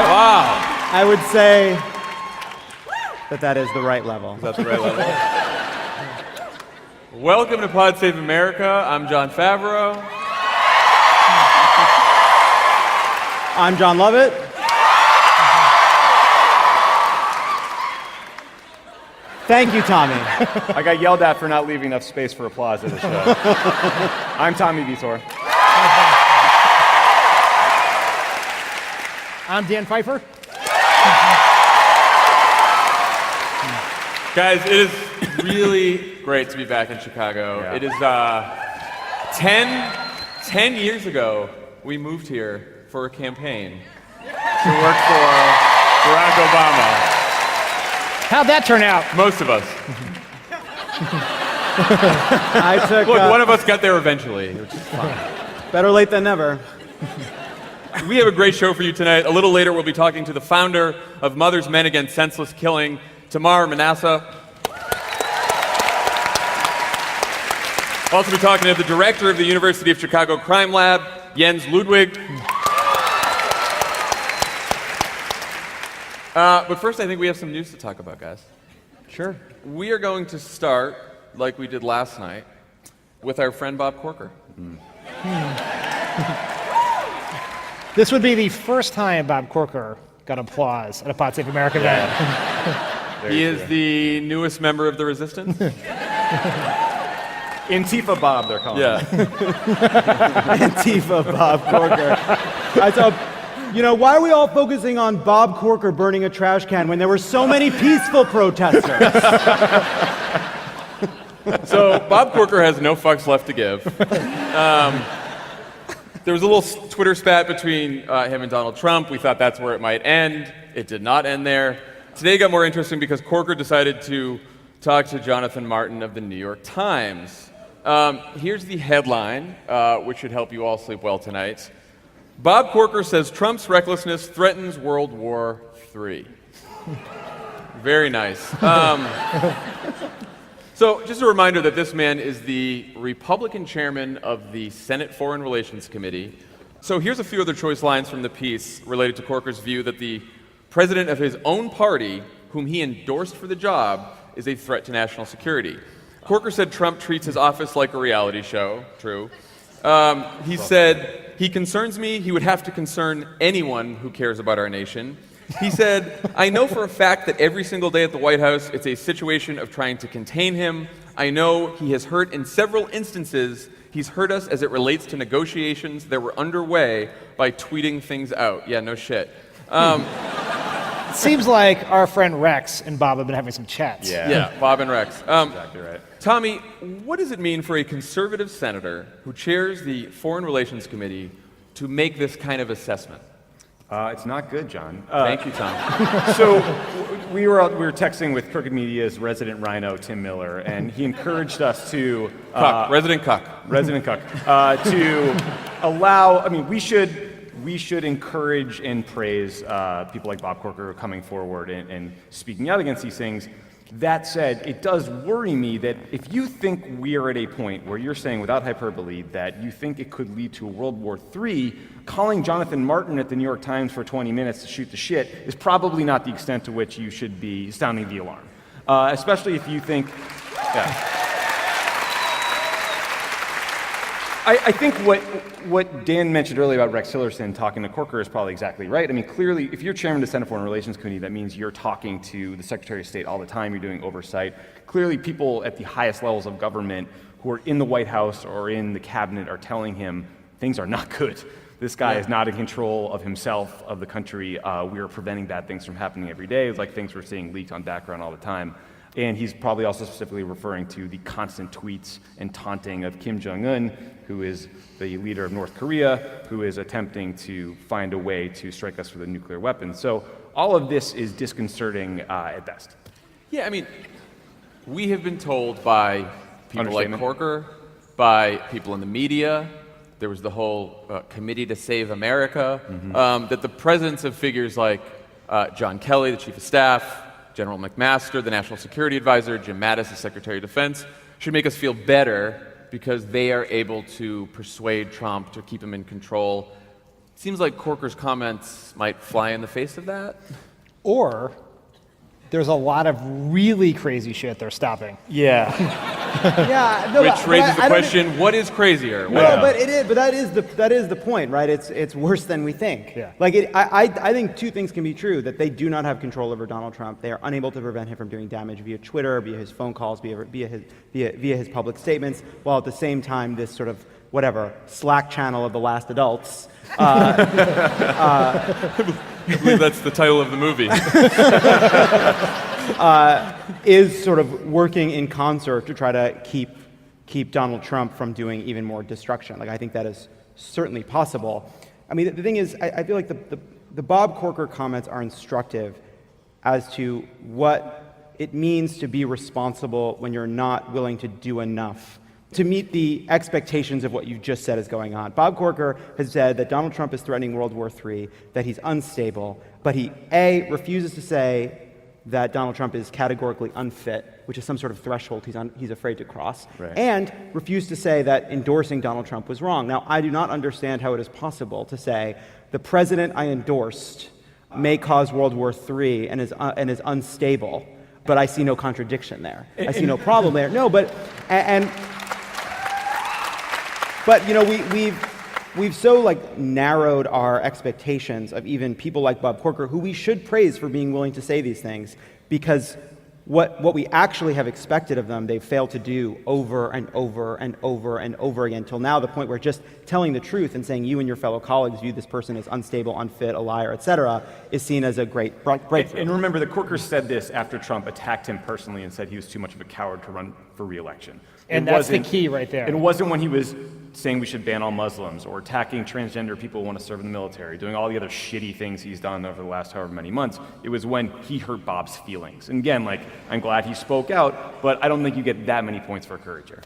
Wow. I would say that is the right level. That's the right level. Welcome to Pod Save America. I'm Jon Favreau. I'm Jon Lovett. Thank you, Tommy. I got yelled at for not leaving enough space for applause at the show. I'm Tommy Vietor. I'm Pfeiffer. Guys, it is really great to be back in Chicago. Yeah. It is 10 years ago, we moved here for a campaign to work for Barack Obama. How'd that turn out? Most of us. I took Look, one of us got there eventually, which is fine. better late than never. We have a great show for you tonight. A little later, we'll be talking to the founder of Mothers Men Against Senseless Killing, Tamar Manasseh. We'll also be talking to the director of the University of Chicago Crime Lab, Jens Ludwig. But first, I think we have some news to talk about, guys. Sure. We are going to start, like we did last night, with our friend Bob Corker. This would be the first time Bob Corker got applause at a Pod Save America event. He is the newest member of the Resistance. Antifa Bob, they're calling him. Antifa Bob Corker. I thought, why are we all focusing on Bob Corker burning a trash can when there were so many peaceful protesters? So Bob Corker has no fucks left to give. There was a little Twitter spat between him and Donald Trump. We thought that's where it might end. It did not end there. Today it got more interesting because Corker decided to talk to Jonathan Martin of the New York Times. Here's the headline, which should help you all sleep well tonight. Bob Corker says Trump's recklessness threatens World War III. Very nice. So just a reminder that this man is the Republican chairman of the Senate Foreign Relations Committee. So here's a few other choice lines from the piece related to Corker's view that the president of his own party, whom he endorsed for the job, is a threat to national security. Corker said Trump treats his office like a reality show. True. He said, he concerns me. He would have to concern anyone who cares about our nation. He said, I know for a fact that every single day at the White House, it's a situation of trying to contain him. I know he has hurt in several instances. He's hurt us as it relates to negotiations that were underway by tweeting things out. Yeah, no shit. It seems like our friend Rex and Bob have been having some chats. Yeah, Bob and Rex. Exactly right. Tommy, what does it mean for a conservative senator who chairs the Foreign Relations Committee to make this kind of assessment? It's not good, John. Thank you, Tom. So we were texting with Crooked Media's resident rhino, Tim Miller, and he encouraged us to... Resident Cuck. To allow... we should encourage and praise people like Bob Corker coming forward and speaking out against these things. That said, it does worry me that if you think we are at a point where you're saying without hyperbole that you think it could lead to a World War III, calling Jonathan Martin at the New York Times for 20 minutes to shoot the shit is probably not the extent to which you should be sounding the alarm. Especially if you think... Yeah. I think what Dan mentioned earlier about Rex Tillerson talking to Corker is probably exactly right. Clearly, if you're chairman of the Senate Foreign Relations Committee, that means you're talking to the Secretary of State all the time, you're doing oversight. Clearly, people at the highest levels of government who are in the White House or in the cabinet are telling him things are not good. This guy is not in control of himself, of the country. We are preventing bad things from happening every day. It's like things we're seeing leaked on background all the time. And he's probably also specifically referring to the constant tweets and taunting of Kim Jong-un, who is the leader of North Korea, who is attempting to find a way to strike us with a nuclear weapon. So all of this is disconcerting at best. Yeah, we have been told by people like Corker, by people in the media, there was the whole Committee to Save America, that the presence of figures like John Kelly, the Chief of Staff, General McMaster, the National Security Advisor, Jim Mattis, the Secretary of Defense, should make us feel better because they are able to persuade Trump to keep him in control. Seems like Corker's comments might fly in the face of that. Or there's a lot of really crazy shit they're stopping. Yeah. Yeah, no, Which raises the question, what is crazier? No, but it is. But that is the point, right? It's worse than we think. Yeah. Like I think two things can be true: that they do not have control over Donald Trump. They are unable to prevent him from doing damage via Twitter, via his phone calls, via his public statements. While at the same time, this sort of whatever Slack channel of the last adults. I believe that's the title of the movie. Is sort of working in concert to try to keep Donald Trump from doing even more destruction. Like, I think that is certainly possible. I mean, the thing is, I feel like the Bob Corker comments are instructive as to what it means to be responsible when you're not willing to do enough to meet the expectations of what you just said is going on. Bob Corker has said that Donald Trump is threatening World War III, that he's unstable, but he, A, refuses to say that Donald Trump is categorically unfit, which is some sort of threshold he's afraid to cross, right. And refused to say that endorsing Donald Trump was wrong. Now, I do not understand how it is possible to say the president I endorsed may cause World War III and is unstable, but I see no contradiction there. I see no problem there. No, but you know, we've so like narrowed our expectations of even people like Bob Corker, who we should praise for being willing to say these things, because what we actually have expected of them, they've failed to do over and over and over and over again, till now the point where just telling the truth and saying you and your fellow colleagues view this person as unstable, unfit, a liar, etc., is seen as a great breakthrough. And remember that Corker said this after Trump attacked him personally and said he was too much of a coward to run for re-election. And that's the key right there. It wasn't when he was saying we should ban all Muslims or attacking transgender people who want to serve in the military, doing all the other shitty things he's done over the last however many months. It was when he hurt Bob's feelings. And again, like, I'm glad he spoke out, but I don't think you get that many points for courage here.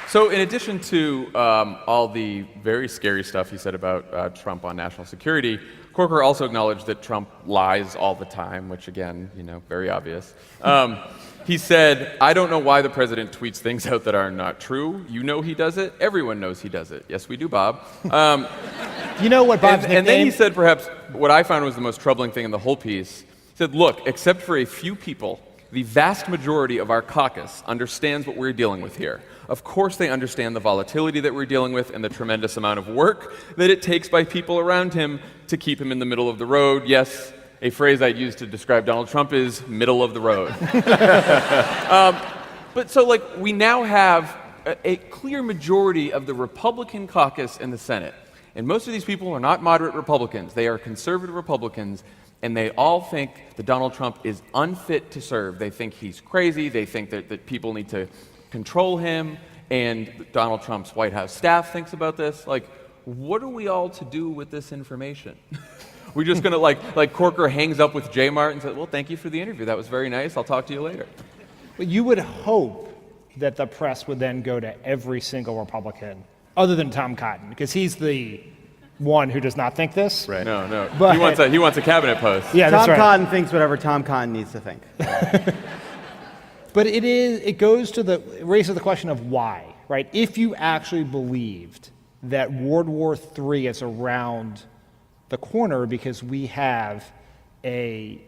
So in addition to all the very scary stuff he said about Trump on national security, Corker also acknowledged that Trump lies all the time, which again, you know, very obvious. He said, I don't know why the president tweets things out that are not true. You know he does it. Everyone knows he does it. Yes, we do, Bob. You know what Bob's and then he said perhaps what I found was the most troubling thing in the whole piece. He said, look, except for a few people, the vast majority of our caucus understands what we're dealing with here. Of course they understand the volatility that we're dealing with and the tremendous amount of work that it takes by people around him to keep him in the middle of the road. Yes, a phrase I'd use to describe Donald Trump is middle of the road. But so, like, we now have a clear majority of the Republican caucus in the Senate. And most of these people are not moderate Republicans. They are conservative Republicans. And they all think that Donald Trump is unfit to serve. They think he's crazy. They think that people need to control him. And Donald Trump's White House staff thinks about this. Like, what are we all to do with this information? We're just going to, like Corker hangs up with J. Mart and says, well, thank you for the interview. That was very nice. I'll talk to you later. But you would hope that the press would then go to every single Republican, other than Tom Cotton, because he's the one who does not think this. Right. No. But he wants a cabinet post. Yeah, that's Tom right. Cotton thinks whatever Tom Cotton needs to think. But it raises the question of why, right? If you actually believed that World War III is around the corner because we have a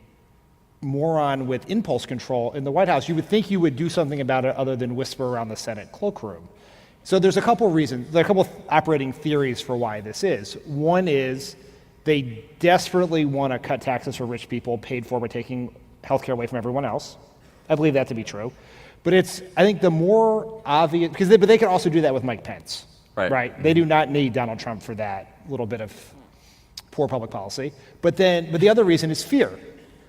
moron with impulse control in the White House, you would think you would do something about it other than whisper around the Senate cloakroom. So there's a couple reasons, there are a couple operating theories for why this is. One is they desperately want to cut taxes for rich people paid for by taking healthcare away from everyone else. I believe that to be true. But I think the more obvious, but they can also do that with Mike Pence, right? They do not need Donald Trump for that little bit of poor public policy. But the other reason is fear,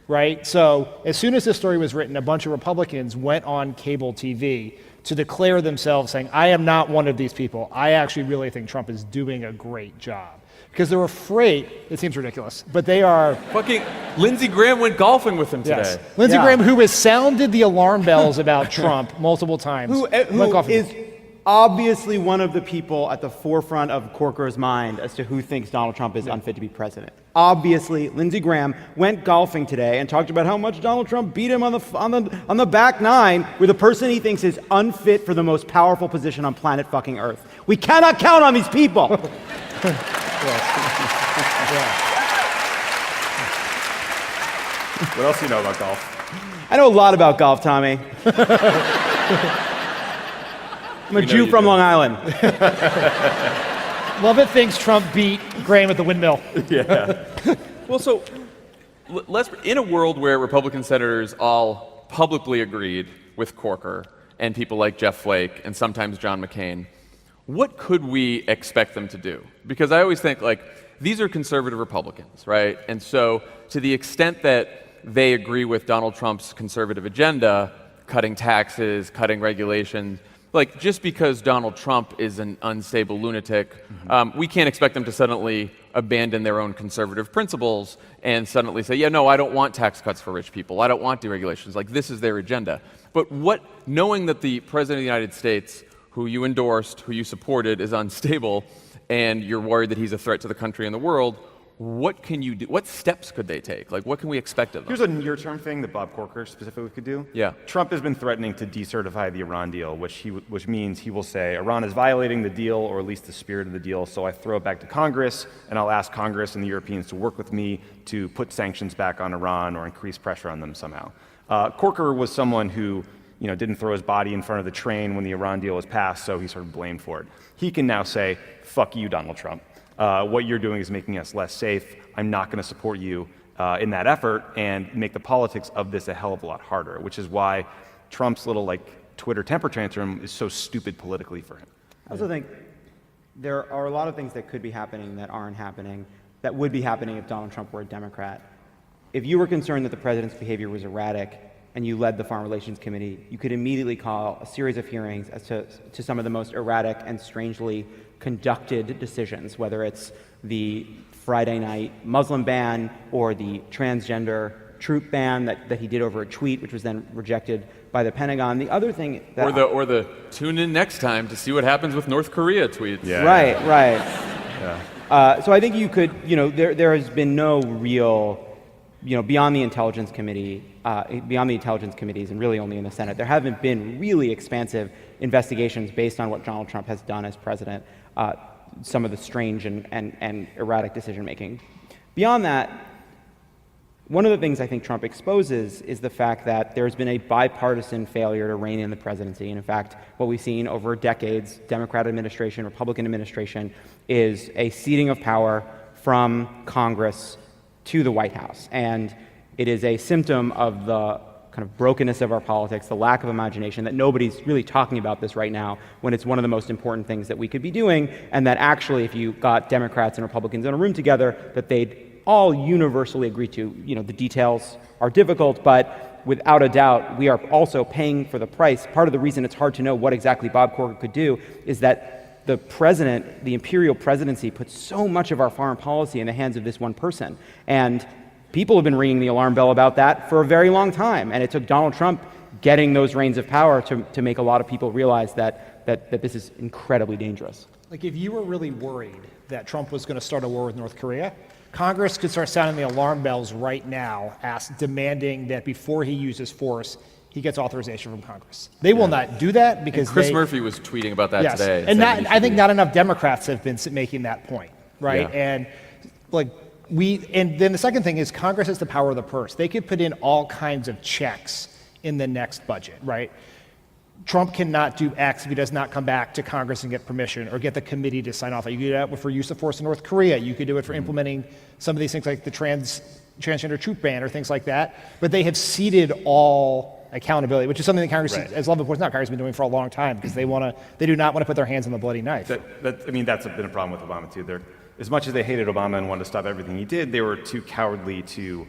right? So as soon as this story was written, a bunch of Republicans went on cable TV to declare themselves saying, I am not one of these people. I actually really think Trump is doing a great job. Because they're afraid, it seems ridiculous, but they are... Fucking Lindsey Graham went golfing with him today. Yes. Lindsey Graham, who has sounded the alarm bells about Trump multiple times. Who went golfing. is obviously one of the people at the forefront of Corker's mind as to who thinks Donald Trump is unfit to be president. Obviously, Lindsey Graham went golfing today and talked about how much Donald Trump beat him on the back nine with a person he thinks is unfit for the most powerful position on planet fucking Earth. We cannot count on these people. What else do you know about golf? I know a lot about golf, Tommy. I'm a Jew from Long Island. Lovett thinks Trump beat Graham at the windmill. Well, so in a world where Republican senators all publicly agreed with Corker and people like Jeff Flake and sometimes John McCain, what could we expect them to do? Because I always think, like, these are conservative Republicans, right? And so to the extent that they agree with Donald Trump's conservative agenda, cutting taxes, cutting regulation, like, just because Donald Trump is an unstable lunatic, we can't expect them to suddenly abandon their own conservative principles and suddenly say, yeah, no, I don't want tax cuts for rich people. I don't want deregulations. Like, this is their agenda. But knowing that the President of the United States, who you endorsed, who you supported, is unstable, and you're worried that he's a threat to the country and the world, what can you do? What steps could they take? Like, what can we expect of them? Here's a near-term thing that Bob Corker specifically could do. Yeah. Trump has been threatening to decertify the Iran deal, which means he will say, Iran is violating the deal, or at least the spirit of the deal, so I throw it back to Congress, and I'll ask Congress and the Europeans to work with me to put sanctions back on Iran or increase pressure on them somehow. Corker was someone who didn't throw his body in front of the train when the Iran deal was passed, so he's sort of blamed for it. He can now say, fuck you, Donald Trump. What you're doing is making us less safe. I'm not going to support you in that effort, and make the politics of this a hell of a lot harder, which is why Trump's little Twitter temper tantrum is so stupid politically for him. I also think there are a lot of things that could be happening that aren't happening, that would be happening if Donald Trump were a Democrat. If you were concerned that the president's behavior was erratic and you led the Foreign Relations Committee, you could immediately call a series of hearings as to some of the most erratic and strangely conducted decisions, whether it's the Friday night Muslim ban or the transgender troop ban that he did over a tweet, which was then rejected by the Pentagon. The other thing that or the tune in next time to see what happens with North Korea tweets. Yeah. Right. Yeah. So I think you could, there has been no real, beyond the Intelligence Committee, beyond the intelligence committees, and really only in the Senate, there haven't been really expansive investigations based on what Donald Trump has done as president, some of the strange and erratic decision making. Beyond that, one of the things I think Trump exposes is the fact that there's been a bipartisan failure to rein in the presidency. And in fact, what we've seen over decades, Democrat administration, Republican administration, is a ceding of power from Congress to the White House. And it is a symptom of the kind of brokenness of our politics, the lack of imagination, that nobody's really talking about this right now when it's one of the most important things that we could be doing, and that actually if you got Democrats and Republicans in a room together, that they'd all universally agree to. The details are difficult, but without a doubt, we are also paying for the price. Part of the reason it's hard to know what exactly Bob Corker could do is that the president, the imperial presidency, puts so much of our foreign policy in the hands of this one person. And people have been ringing the alarm bell about that for a very long time. And it took Donald Trump getting those reins of power to make a lot of people realize that this is incredibly dangerous. Like, if you were really worried that Trump was going to start a war with North Korea, Congress could start sounding the alarm bells right now, demanding that before he uses force, he gets authorization from Congress. They will not do that because Chris Murphy was tweeting about that today. And I think not enough Democrats have been making that point, right? Yeah. And then the second thing is Congress has the power of the purse. They could put in all kinds of checks in the next budget, right? Trump cannot do X if he does not come back to Congress and get permission or get the committee to sign off. You could do that for use of force in North Korea. You could do it for implementing some of these things like the transgender troop ban or things like that. But they have ceded all accountability, which is something that Congress, as Lovett points out, Congress has been doing for a long time because they do not want to put their hands on the bloody knife. That's been a problem with Obama too. As much as they hated Obama and wanted to stop everything he did, they were too cowardly to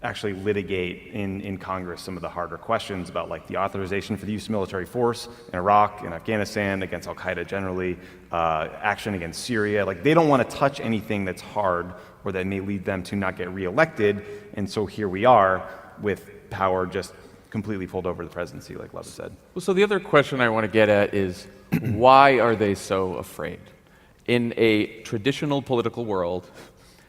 actually litigate in Congress some of the harder questions about the authorization for the use of military force in Iraq and Afghanistan against Al-Qaeda generally, action against Syria. They don't want to touch anything that's hard or that may lead them to not get reelected. And so here we are with power just completely pulled over the presidency, like Lovett said. Well, so the other question I want to get at is why are they so afraid? In a traditional political world,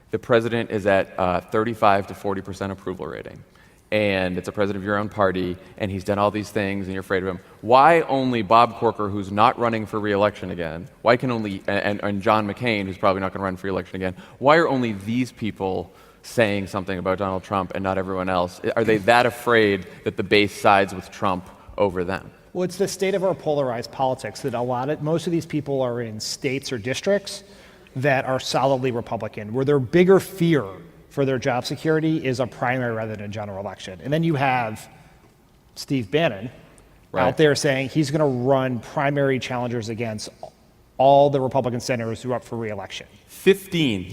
the president is at 35 to 40% approval rating. And it's a president of your own party, and he's done all these things, and you're afraid of him. Why only Bob Corker, who's not running for re-election again, why can only, and John McCain, who's probably not going to run for re-election again, why are only these people saying something about Donald Trump and not everyone else? Are they that afraid that the base sides with Trump over them? Well, it's the state of our polarized politics that most of these people are in states or districts that are solidly Republican, where their bigger fear for their job security is a primary rather than a general election. And then you have Steve Bannon out there saying he's going to run primary challengers against all the Republican senators who are up for re-election. 15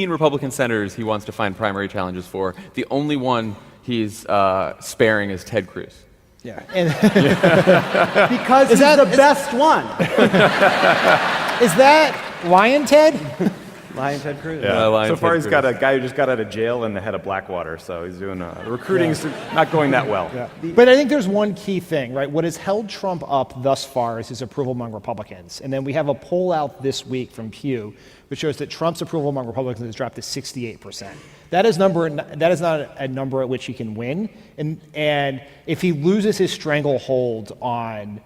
Republican senators he wants to find primary challenges for. The only one he's sparing is Ted Cruz. Yeah. And Because he's the best one. is that Lion Ted? Lion Ted Cruz. Yeah. So far, Ted he's got Cruz. a guy who just got out of jail and the head of Blackwater, so he's doing the recruiting's not going that well. Yeah. But I think there's one key thing, right? What has held Trump up thus far is his approval among Republicans. And then we have a poll out this week from Pew, which shows that Trump's approval among Republicans has dropped to 68%. That is not a number at which he can win. And if he loses his stranglehold on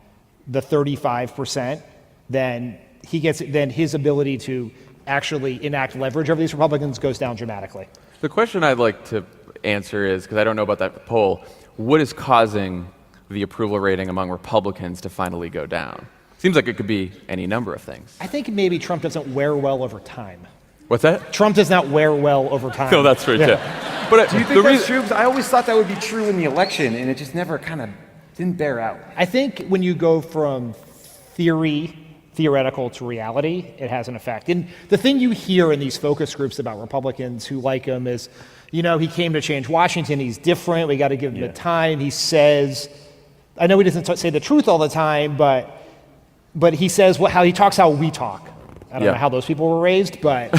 the 35%, then his ability to actually enact leverage over these Republicans goes down dramatically. The question I'd like to answer is, because I don't know about that poll, what is causing the approval rating among Republicans to finally go down? Seems like it could be any number of things. I think maybe Trump doesn't wear well over time. What's that? Trump does not wear well over time. No, that's true too. But Do you think that's true? 'Cause I always thought that would be true in the election, and it just never kind of didn't bear out. I think when you go from theoretical to reality, it has an effect. And the thing you hear in these focus groups about Republicans who like him is, he came to change Washington, he's different, we got to give him the time. He says, I know he doesn't say the truth all the time, but he says how he talks how we talk. I don't know how those people were raised, but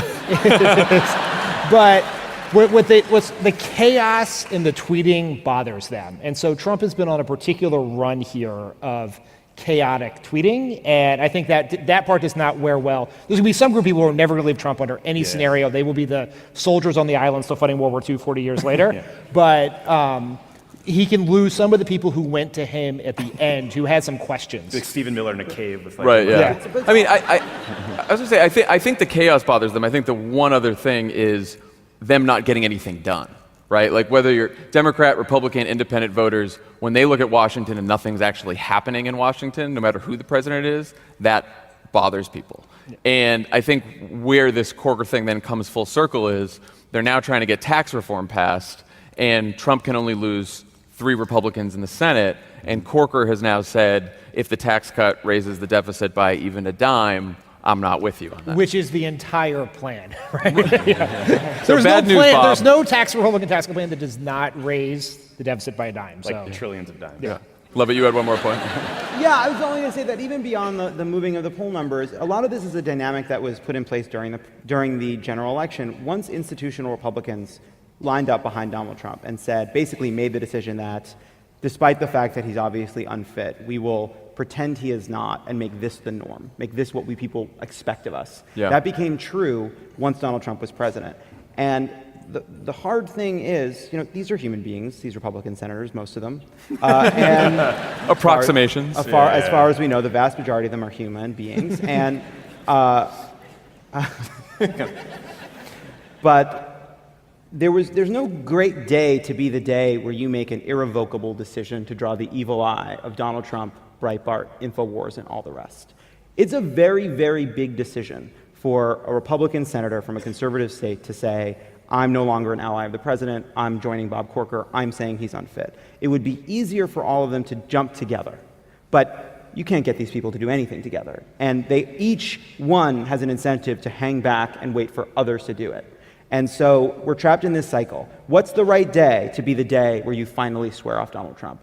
what the chaos in the tweeting bothers them. And so Trump has been on a particular run here of chaotic tweeting, and I think that part does not wear well. There's going to be some group of people who will never leave Trump under any scenario. They will be the soldiers on the island still fighting World War II 40 years later. But he can lose some of the people who went to him at the end who had some questions. Like Stephen Miller in a cave with like... Right, yeah. I mean, I was going to say, I think the chaos bothers them. I think the one other thing is them not getting anything done, right? Like whether you're Democrat, Republican, independent voters, when they look at Washington and nothing's actually happening in Washington, no matter who the president is, that bothers people. And I think where this Corker thing then comes full circle is they're now trying to get tax reform passed, and Trump can only lose 3 Republicans in the Senate, and Corker has now said, if the tax cut raises the deficit by even a dime, I'm not with you on that. Which is the entire plan, right? So bad news, Bob. There's no Republican tax plan that does not raise the deficit by a dime. Like trillions of dimes. Yeah. Lovett, you had one more point? Yeah, I was only going to say that even beyond the moving of the poll numbers, a lot of this is a dynamic that was put in place during the general election. Once institutional Republicans lined up behind Donald Trump and basically made the decision that despite the fact that he's obviously unfit, we will pretend he is not and make this the norm, make this what we people expect of us. Yeah. That became true once Donald Trump was president. And the hard thing is, these are human beings, these Republican senators, most of them. And Approximations. As far as we know, the vast majority of them are human beings. And but there's no great day to be the day where you make an irrevocable decision to draw the evil eye of Donald Trump, Breitbart, InfoWars, and all the rest. It's a very, very big decision for a Republican senator from a conservative state to say, I'm no longer an ally of the president, I'm joining Bob Corker, I'm saying he's unfit. It would be easier for all of them to jump together. But you can't get these people to do anything together. And each one has an incentive to hang back and wait for others to do it. And so we're trapped in this cycle. What's the right day to be the day where you finally swear off Donald Trump?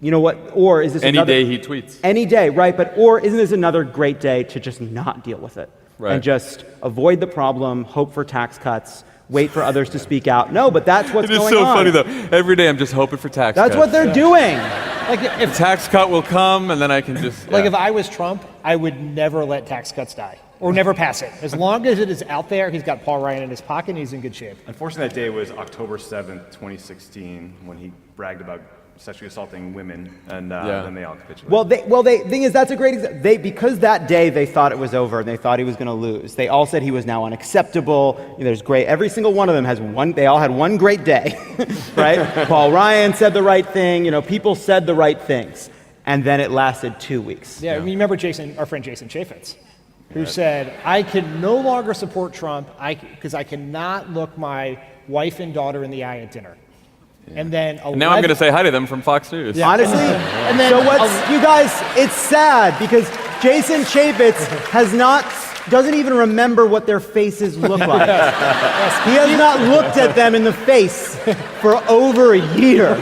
You know what? Or is this Any day he tweets. Any day, right? Or isn't this another great day to just not deal with it? Right. And just avoid the problem, hope for tax cuts, wait for others to speak out. No, but that's what's It is going so on. funny, though. Every day I'm just hoping for tax That's cuts. what they're doing. Like The if tax cut will come, and then I can just... if I was Trump, I would never let tax cuts die or never pass it. As long as it is out there, he's got Paul Ryan in his pocket, and he's in good shape. Unfortunately, that day was October 7th, 2016, when he bragged about sexually assaulting women, and then they all capitulated. Thing is, that's a great example. Because that day they thought it was over and they thought he was going to lose. They all said he was now unacceptable. There's great. Every single one of them has one. They all had one great day, right? Paul Ryan said the right thing. People said the right things, and then it lasted 2 weeks. Yeah, I mean, remember our friend Jason Chaffetz, who said, I can no longer support Trump because I cannot look my wife and daughter in the eye at dinner. And then Now I'm going to say hi to them from Fox News. Honestly, And then so you guys, it's sad because Jason Chaffetz doesn't even remember what their faces look like. He has not looked at them in the face for over a year.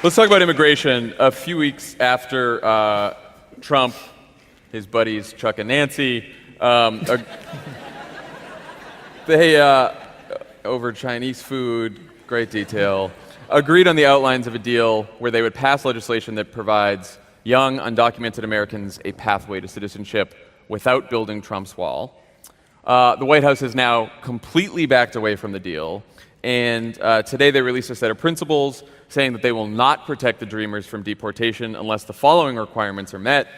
Let's talk about immigration. A few weeks after Trump, his buddies Chuck and Nancy, they, over Chinese food, great detail, agreed on the outlines of a deal where they would pass legislation that provides young, undocumented Americans a pathway to citizenship without building Trump's wall. The White House has now completely backed away from the deal, and today they released a set of principles saying that they will not protect the Dreamers from deportation unless the following requirements are met: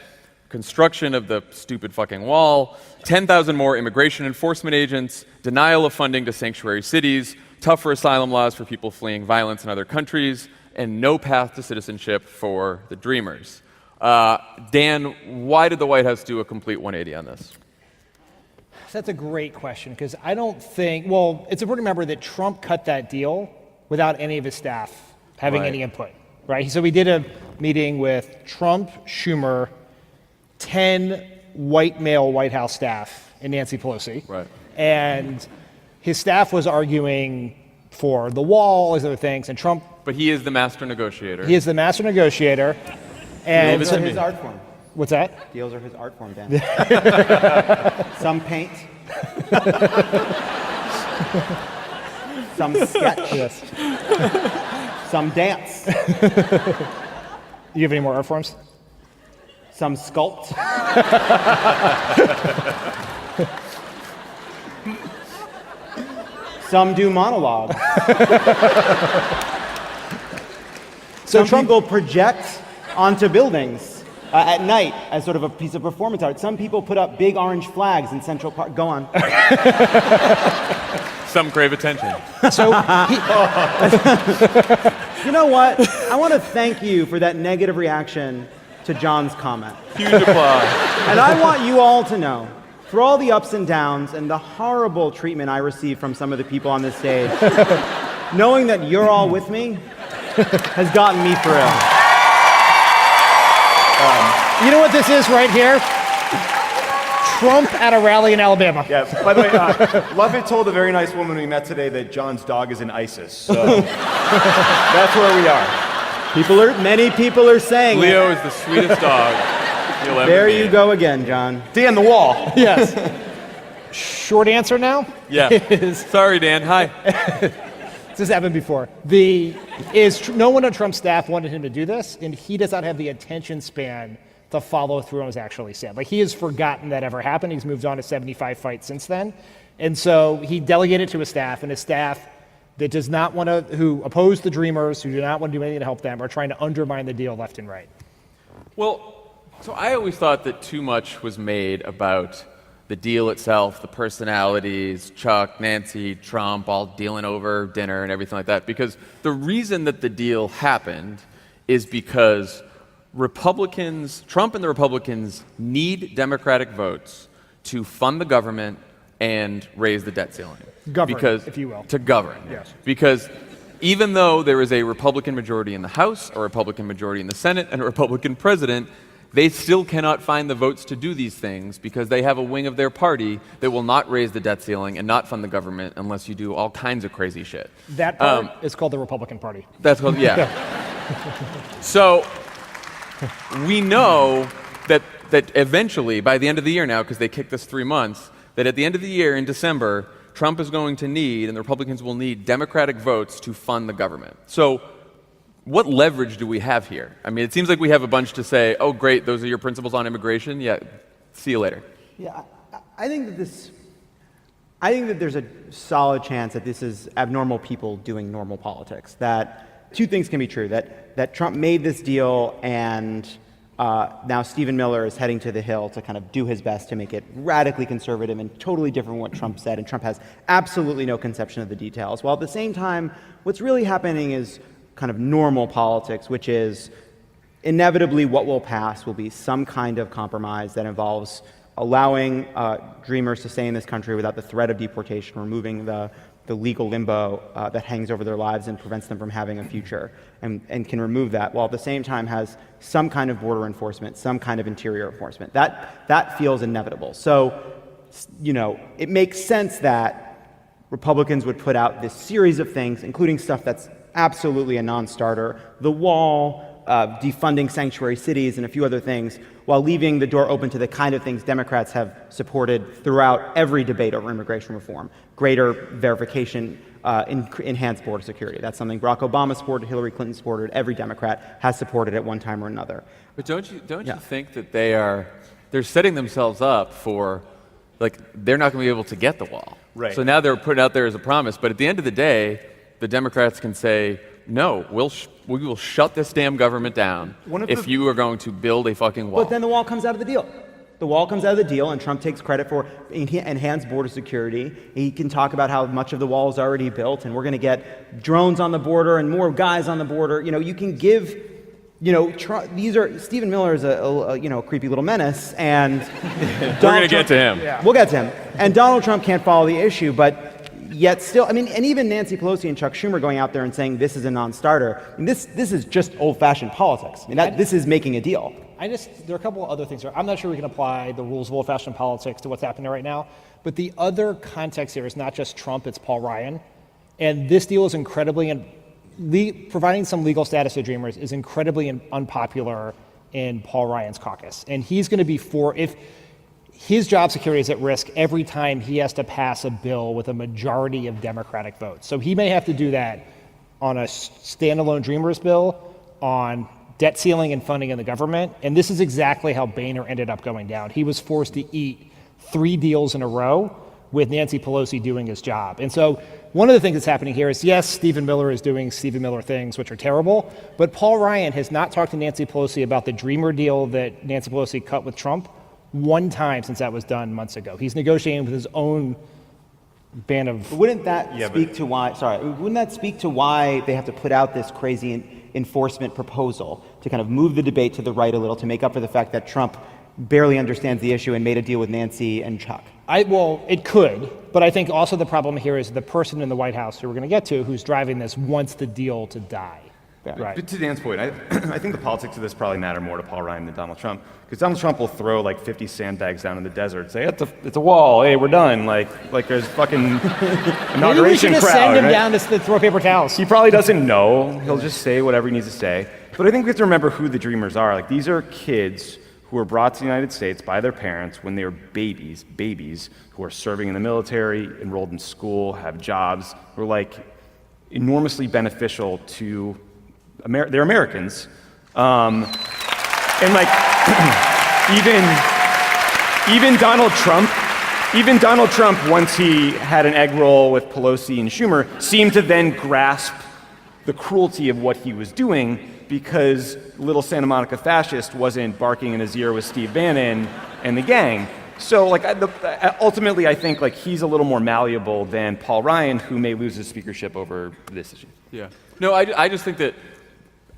construction of the stupid fucking wall, 10,000 more immigration enforcement agents, denial of funding to sanctuary cities, tougher asylum laws for people fleeing violence in other countries, and no path to citizenship for the Dreamers. Dan, why did the White House do a complete 180 on this? That's a great question, because I don't think, well, it's important to remember that Trump cut that deal without any of his staff having any input, right? So we did a meeting with Trump, Schumer, 10 white male White House staff, and Nancy Pelosi. Right. And his staff was arguing for the wall, as other things, and Trump, But he is the master negotiator. he is the master negotiator. And Leave it Deals to are me. his art form. what's that? Deals are his art form, Dan. Some paint. Some sketch. Yes. Some dance. You have any more art forms? Some sculpt. Some do monologues. Some people project onto buildings at night as sort of a piece of performance art. Some people put up big orange flags in Central Park. Go on. Some crave attention. So You know what? I want to thank you for that negative reaction to Jon's comment. Huge applause. And I want you all to know, through all the ups and downs and the horrible treatment I received from some of the people on this stage, knowing that you're all with me has gotten me through. you know what this is right here? Trump at a rally in Alabama. Yeah, by the way, Lovett told a very nice woman we met today that John's dog is in ISIS, so that's where we are. Many people are saying it. Leo is the sweetest dog you'll ever There meet. you go again, Jon. Dan the wall. Yes. Short answer now? Yeah. Sorry, Dan. Hi. This has happened before. No one on Trump's staff wanted him to do this, and he does not have the attention span to follow through on what was actually said. Like, he has forgotten that ever happened. He's moved on to 75 fights since then. And so he delegated to his staff, and his staff that does not want to, who oppose the Dreamers, who do not want to do anything to help them, are trying to undermine the deal left and right. Well, so I always thought that too much was made about the deal itself, the personalities, Chuck, Nancy, Trump, all dealing over dinner and everything like that. Because the reason that the deal happened is because Trump and the Republicans need Democratic votes to fund the government and raise the debt ceiling. Govern, if you will. To govern. Yes. Because even though there is a Republican majority in the House, a Republican majority in the Senate, and a Republican president, they still cannot find the votes to do these things because they have a wing of their party that will not raise the debt ceiling and not fund the government unless you do all kinds of crazy shit. That part is called the Republican Party. That's called, yeah. So we know that eventually, by the end of the year now, because they kicked this 3 months, that at the end of the year in December, Trump is going to need, and the Republicans will need, Democratic votes to fund the government. So what leverage do we have here? I mean, it seems like we have a bunch to say, oh, great, those are your principles on immigration. Yeah, see you later. Yeah, I think that there's a solid chance that this is abnormal people doing normal politics. That two things can be true, that Trump made this deal and now Stephen Miller is heading to the Hill to kind of do his best to make it radically conservative and totally different from what Trump said, and Trump has absolutely no conception of the details. While at the same time, what's really happening is kind of normal politics, which is inevitably what will pass will be some kind of compromise that involves allowing dreamers to stay in this country without the threat of deportation, removing the legal limbo that hangs over their lives and prevents them from having a future, and can remove that, while at the same time has some kind of border enforcement, some kind of interior enforcement. That feels inevitable. So, it makes sense that Republicans would put out this series of things, including stuff that's absolutely a non-starter, the wall, defunding sanctuary cities, and a few other things, while leaving the door open to the kind of things Democrats have supported throughout every debate over immigration reform: greater verification, enhanced border security. That's something Barack Obama supported, Hillary Clinton supported, every Democrat has supported at one time or another. But don't you think that they're setting themselves up for, like, they're not going to be able to get the wall. Right. So now they're put out there as a promise, but at the end of the day, the Democrats can say, no, we will shut this damn government down if you are going to build a fucking wall. But then the wall comes out of the deal. The wall comes out of the deal, and Trump takes credit for enhanced border security. He can talk about how much of the wall is already built, and we're going to get drones on the border and more guys on the border. You can give, Stephen Miller is a creepy little menace, and we're going to get to him. Yeah. We'll get to him. And Donald Trump can't follow the issue, but yet still, and even Nancy Pelosi and Chuck Schumer going out there and saying this is a non-starter. This is just old-fashioned politics. This is making a deal. There are a couple of other things here. I'm not sure we can apply the rules of old-fashioned politics to what's happening right now, but the other context here is not just Trump, it's Paul Ryan. And this deal is providing some legal status to Dreamers is incredibly unpopular in Paul Ryan's caucus. And he's going to be if his job security is at risk every time he has to pass a bill with a majority of Democratic votes. So he may have to do that on a standalone Dreamers bill, on debt ceiling and funding in the government. And this is exactly how Boehner ended up going down. He was forced to eat 3 deals in a row with Nancy Pelosi doing his job. And so one of the things that's happening here is, yes, Stephen Miller is doing Stephen Miller things, which are terrible, but Paul Ryan has not talked to Nancy Pelosi about the Dreamer deal that Nancy Pelosi cut with Trump one time since that was done months ago. He's negotiating with his own band of... Wouldn't that speak to why they have to put out this crazy enforcement proposal to kind of move the debate to the right a little, to make up for the fact that Trump barely understands the issue and made a deal with Nancy and Chuck? It could, but I think also the problem here is the person in the White House who we're going to get to who's driving this wants the deal to die. Yeah. Right. But to Dan's point, I think the politics of this probably matter more to Paul Ryan than Donald Trump, because Donald Trump will throw like 50 sandbags down in the desert, say it's a wall, hey, we're done, like there's fucking inauguration Maybe we should just crowd. send him right? down to throw paper towels. He probably doesn't know. He'll just say whatever he needs to say. But I think we have to remember who the Dreamers are. Like, these are kids who were brought to the United States by their parents when they were babies who are serving in the military, enrolled in school, have jobs, who are like enormously beneficial to they're Americans, and like even Donald Trump, once he had an egg roll with Pelosi and Schumer, seemed to then grasp the cruelty of what he was doing, because little Santa Monica fascist wasn't barking in his ear with Steve Bannon and the gang. So, like, ultimately, I think like he's a little more malleable than Paul Ryan, who may lose his speakership over this issue. Yeah. No, I just think that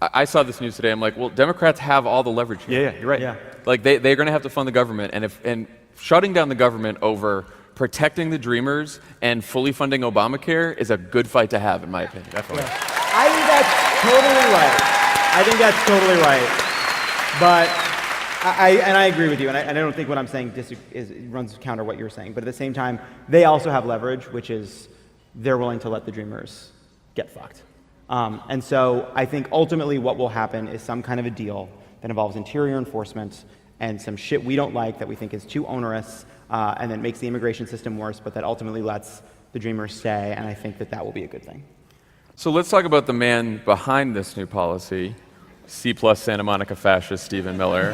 I saw this news today. I'm like, well, Democrats have all the leverage here. Yeah, you're right. Yeah. Like, they're going to have to fund the government, and shutting down the government over protecting the Dreamers and fully funding Obamacare is a good fight to have, in my opinion. Definitely. Yeah. I think that's totally right. But I agree with you, and I don't think what I'm saying runs counter what you're saying. But at the same time, they also have leverage, which is they're willing to let the Dreamers get fucked. And so I think ultimately what will happen is some kind of a deal that involves interior enforcement and some shit we don't like that we think is too onerous, and that makes the immigration system worse, but that ultimately lets the dreamers stay, and I think that that will be a good thing. So let's talk about the man behind this new policy, C+ Santa Monica fascist Stephen Miller.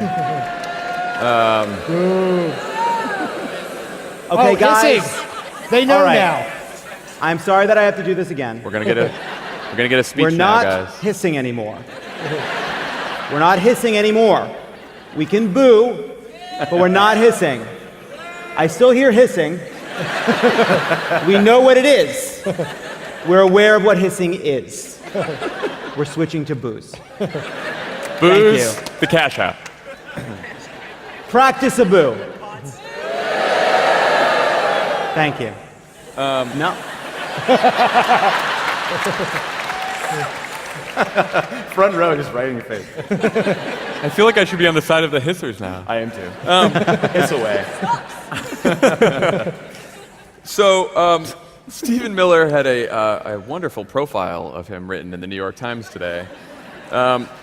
Okay, guys. hissing. They know All right. now. I'm sorry that I have to do this again. We're gonna get a speech We're now, not guys. hissing anymore. We're not hissing anymore. We can boo, but we're not hissing. I still hear hissing. We know what it is. We're aware of what hissing is. We're switching to boos. Booze, Thank the Cash App. Practice a boo. Thank you. No. Front row, just right in your face. I feel like I should be on the side of the hissers now. I am too. Hiss away. So, Stephen Miller had a wonderful profile of him written in the New York Times today.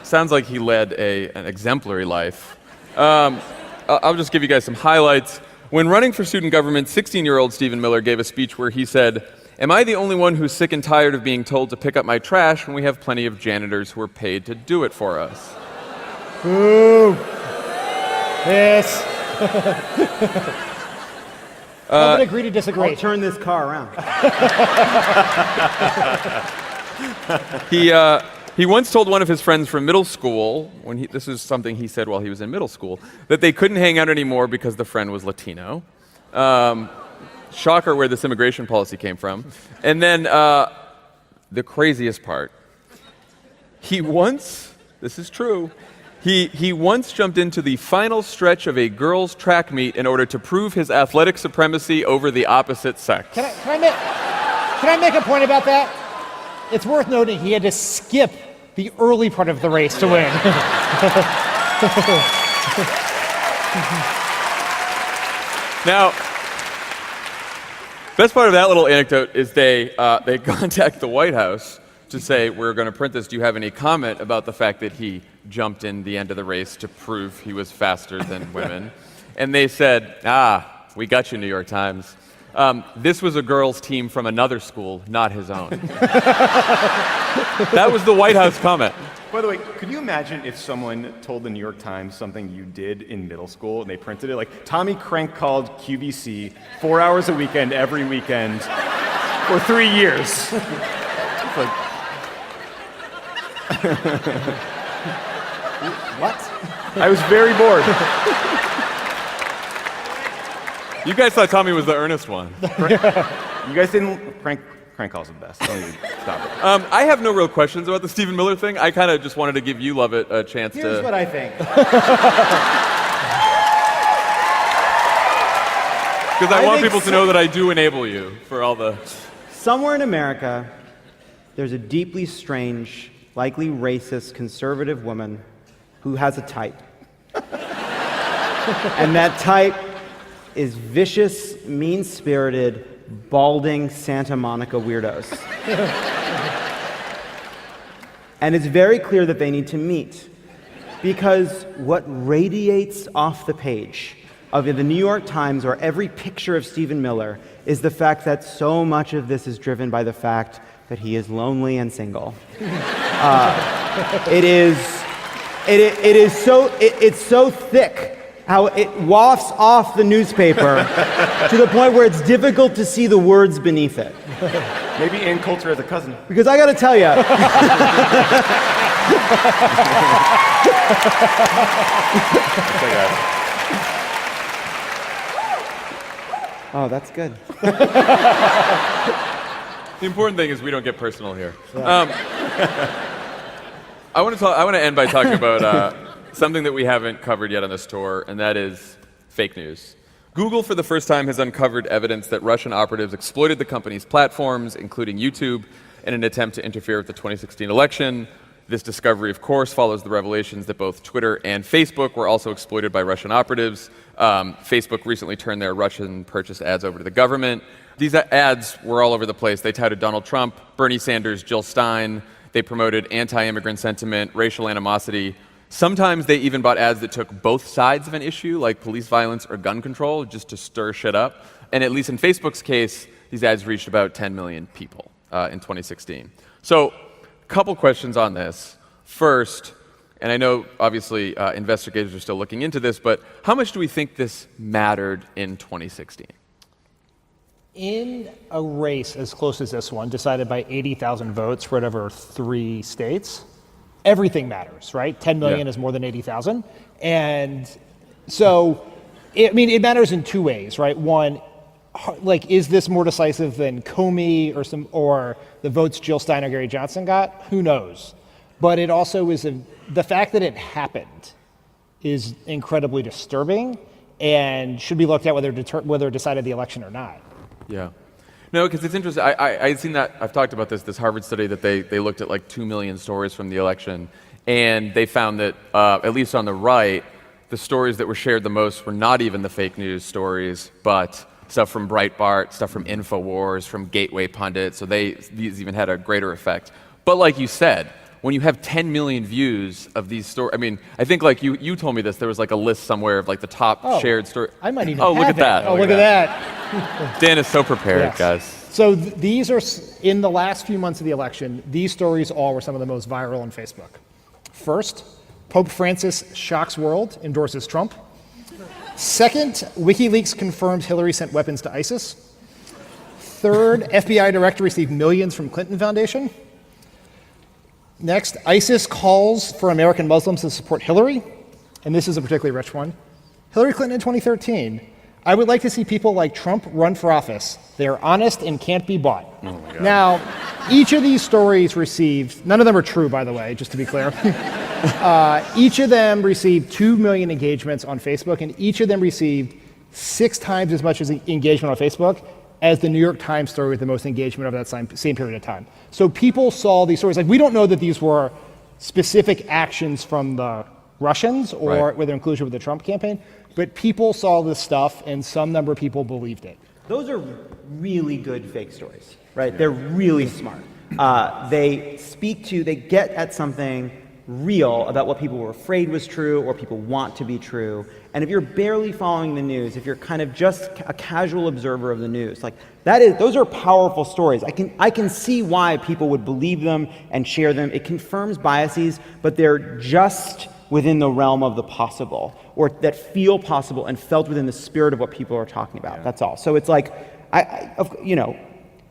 Sounds like he led an exemplary life. I'll just give you guys some highlights. When running for student government, 16-year-old Stephen Miller gave a speech where he said, "Am I the only one who's sick and tired of being told to pick up my trash when we have plenty of janitors who are paid to do it for us?" Boo. Yes. I would agree to disagree. I'll turn this car around. He once told one of his friends from middle school, this is something he said while he was in middle school, that they couldn't hang out anymore because the friend was Latino. Shocker where this immigration policy came from. And then the craziest part, this is true, he once jumped into the final stretch of a girls' track meet in order to prove his athletic supremacy over the opposite sex. Can I make a point about that? It's worth noting he had to skip the early part of the race to win. Now, best part of that little anecdote is they contact the White House to say, "We're going to print this. Do you have any comment about the fact that he jumped in the end of the race to prove he was faster than women?" And they said, "We got you, New York Times. This was a girls' team from another school, not his own." That was the White House comment. By the way, could you imagine if someone told the New York Times something you did in middle school and they printed it? Like, Tommy crank called QVC 4 hours a weekend every weekend for 3 years. It's like, What? I was very bored. You guys thought Tommy was the earnest one. You guys didn't crank calls are the best. Don't even stop it. I have no real questions about the Stephen Miller thing. I kind of just wanted to give you, Lovett, a chance Here's to... what I think. Because I want think people to know that I do enable you for all the... Somewhere in America, there's a deeply strange, likely racist, conservative woman who has a type. And that type is vicious, mean-spirited, balding Santa Monica weirdos. And it's very clear that they need to meet. Because what radiates off the page of the New York Times or every picture of Stephen Miller is the fact that so much of this is driven by the fact that he is lonely and single. It's so thick how it wafts off the newspaper to the point where it's difficult to see the words beneath it. Maybe Ann Coulter as a cousin. Because I gotta tell you, oh, that's good. The important thing is we don't get personal here. I want to end by talking about something that we haven't covered yet on this tour, and that is fake news. Google, for the first time, has uncovered evidence that Russian operatives exploited the company's platforms, including YouTube, in an attempt to interfere with the 2016 election. This discovery, of course, follows the revelations that both Twitter and Facebook were also exploited by Russian operatives. Facebook recently turned their Russian purchased ads over to the government. These ads were all over the place. They touted Donald Trump, Bernie Sanders, Jill Stein. They promoted anti-immigrant sentiment, racial animosity. Sometimes they even bought ads that took both sides of an issue, like police violence or gun control, just to stir shit up. And at least in Facebook's case, these ads reached about 10 million people in 2016. So, a couple questions on this. First, and I know obviously investigators are still looking into this, but how much do we think this mattered in 2016? In a race as close as this one, decided by 80,000 votes spread over 3 states, everything matters, right? 10 million is more than 80,000. And so, it matters in 2 ways, right? One, like, is this more decisive than Comey or the votes Jill Stein or Gary Johnson got? Who knows? But it also is the fact that it happened is incredibly disturbing and should be looked at whether it decided the election or not. Yeah. No, because it's interesting. I had seen that, I've talked about this Harvard study that they looked at like 2 million stories from the election, and they found that, at least on the right, the stories that were shared the most were not even the fake news stories, but stuff from Breitbart, stuff from InfoWars, from Gateway Pundit, so these even had a greater effect. But like you said, when you have 10 million views of these stories, I mean, I think like you told me this, there was like a list somewhere of like the top shared stories. I might even look have at that. Oh, look at that. Dan is so prepared, Yes. guys. So these are, in the last few months of the election, these stories all were some of the most viral on Facebook. First, Pope Francis shocks world, endorses Trump. Second, WikiLeaks confirms Hillary sent weapons to ISIS. Third, FBI director received millions from Clinton Foundation. Next, ISIS calls for American Muslims to support Hillary, and this is a particularly rich one. Hillary Clinton in 2013. I would like to see people like Trump run for office. They are honest and can't be bought. Oh my God. Now, each of these stories received, none of them are true, by the way, just to be clear. Each of them received 2 million engagements on Facebook, and each of them received 6 times as much as engagement on Facebook as the New York Times story with the most engagement over that same period of time. So people saw these stories. Like, we don't know that these were specific actions from the Russians or with their inclusion with the Trump campaign, but people saw this stuff and some number of people believed it. Those are really good fake stories, right? They're really smart. They get at something real about what people were afraid was true or people want to be true. And if you're barely following the news, if you're kind of just a casual observer of the news, like those are powerful stories. I can see why people would believe them and share them. It confirms biases, but they're just within the realm of the possible, or that feel possible and felt within the spirit of what people are talking about. That's all. So it's like,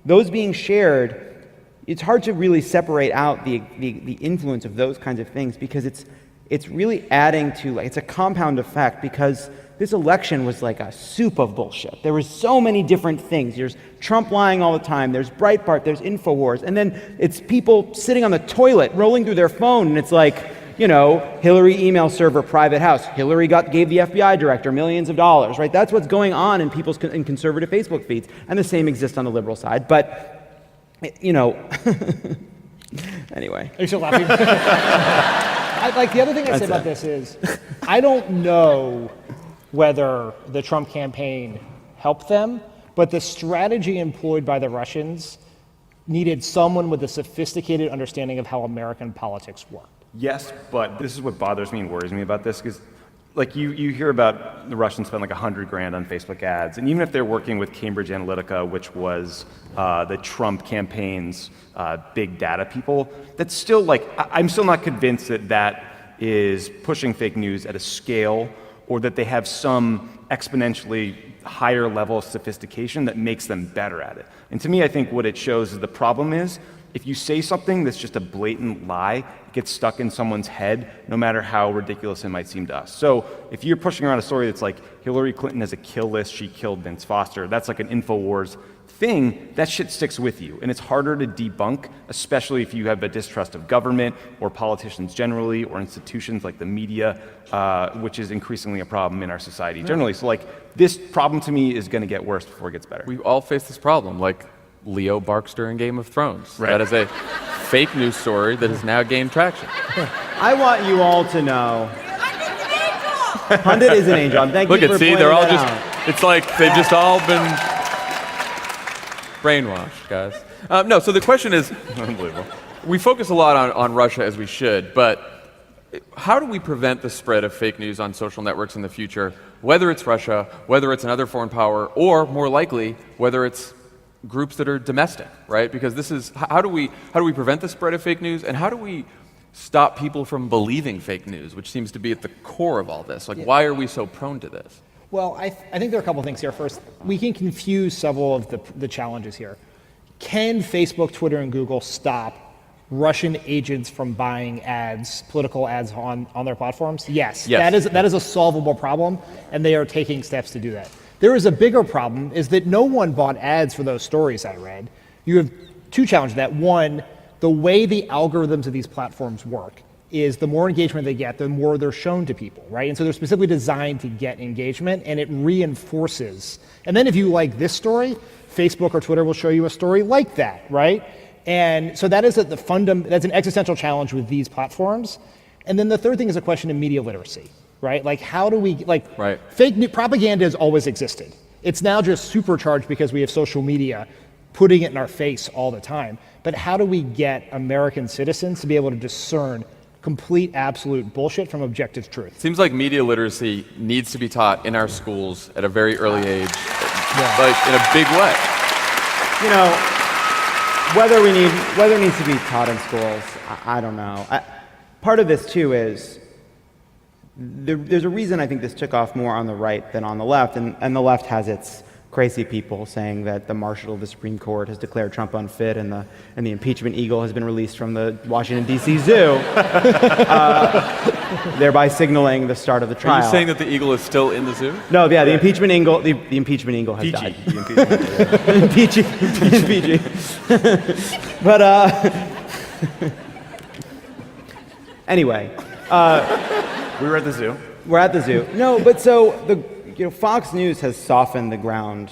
those being shared, it's hard to really separate out the influence of those kinds of things, because it's really adding to, like, it's a compound effect, because this election was like a soup of bullshit. There was so many different things. There's Trump lying all the time, there's Breitbart, there's InfoWars, and then it's people sitting on the toilet rolling through their phone, and it's like, Hillary email server, private house. Hillary gave the FBI director millions of dollars, right? That's what's going on in people's in conservative Facebook feeds, and the same exists on the liberal side. But, anyway. Are you still laughing? The other thing I'd say about this is, I don't know whether the Trump campaign helped them, but the strategy employed by the Russians needed someone with a sophisticated understanding of how American politics work. Yes, but this is what bothers me and worries me about this, because like you hear about the Russians spend like $100,000 on Facebook ads, and even if they're working with Cambridge Analytica, which was the Trump campaign's big data people, that's still like, I'm still not convinced that is pushing fake news at a scale, or that they have some exponentially higher level of sophistication that makes them better at it. And to me, I think what it shows is the problem is, if you say something that's just a blatant lie, it gets stuck in someone's head, no matter how ridiculous it might seem to us. So if you're pushing around a story that's like, Hillary Clinton has a kill list, she killed Vince Foster, that's like an InfoWars thing, that shit sticks with you. And it's harder to debunk, especially if you have a distrust of government or politicians generally, or institutions like the media, which is increasingly a problem in our society generally. So like, this problem to me is gonna get worse before it gets better. We all face this problem, like Leo barks during Game of Thrones. Right. That is a fake news story that has now gained traction. I want you all to know. Pundit is an angel. Thank Look you for at, see, pointing they're all that just, out. it's like they've just all been brainwashed, guys. No, so the question is, Unbelievable. we focus a lot on Russia, as we should, but how do we prevent the spread of fake news on social networks in the future, whether it's Russia, whether it's another foreign power, or more likely, whether it's groups that are domestic, right? Because this is, how do we prevent the spread of fake news, and how do we stop people from believing fake news, which seems to be at the core of all this? Like, why are we so prone to this? Well, I think there are a couple things here. First, we can confuse several of the challenges here. Can Facebook, Twitter, and Google stop Russian agents from buying ads, political ads on their platforms? Yes. That is a solvable problem, and they are taking steps to do that. There is a bigger problem, is that no one bought ads for those stories I read. You have two challenges to that. One, the way the algorithms of these platforms work is the more engagement they get, the more they're shown to people, right? And so they're specifically designed to get engagement, and it reinforces. And then if you like this story, Facebook or Twitter will show you a story like that, right? And so that is that's an existential challenge with these platforms. And then the third thing is a question of media literacy, right? Like, how do we, fake news propaganda has always existed. It's now just supercharged because we have social media putting it in our face all the time. But how do we get American citizens to be able to discern complete, absolute bullshit from objective truth? Seems like media literacy needs to be taught in our schools at a very early age, like in a big way. You know, whether it needs to be taught in schools, I don't know. Part of this too is there's a reason I think this took off more on the right than on the left, and the left has its crazy people saying that the Marshal of the Supreme Court has declared Trump unfit, and the impeachment eagle has been released from the Washington, D.C. zoo, thereby signaling the start of the trial. Are you saying that the eagle is still in the zoo? No, yeah, the impeachment eagle, the impeachment eagle has died. Impeaching. But anyway, we were at the zoo. We're at the zoo. No, but so Fox News has softened the ground.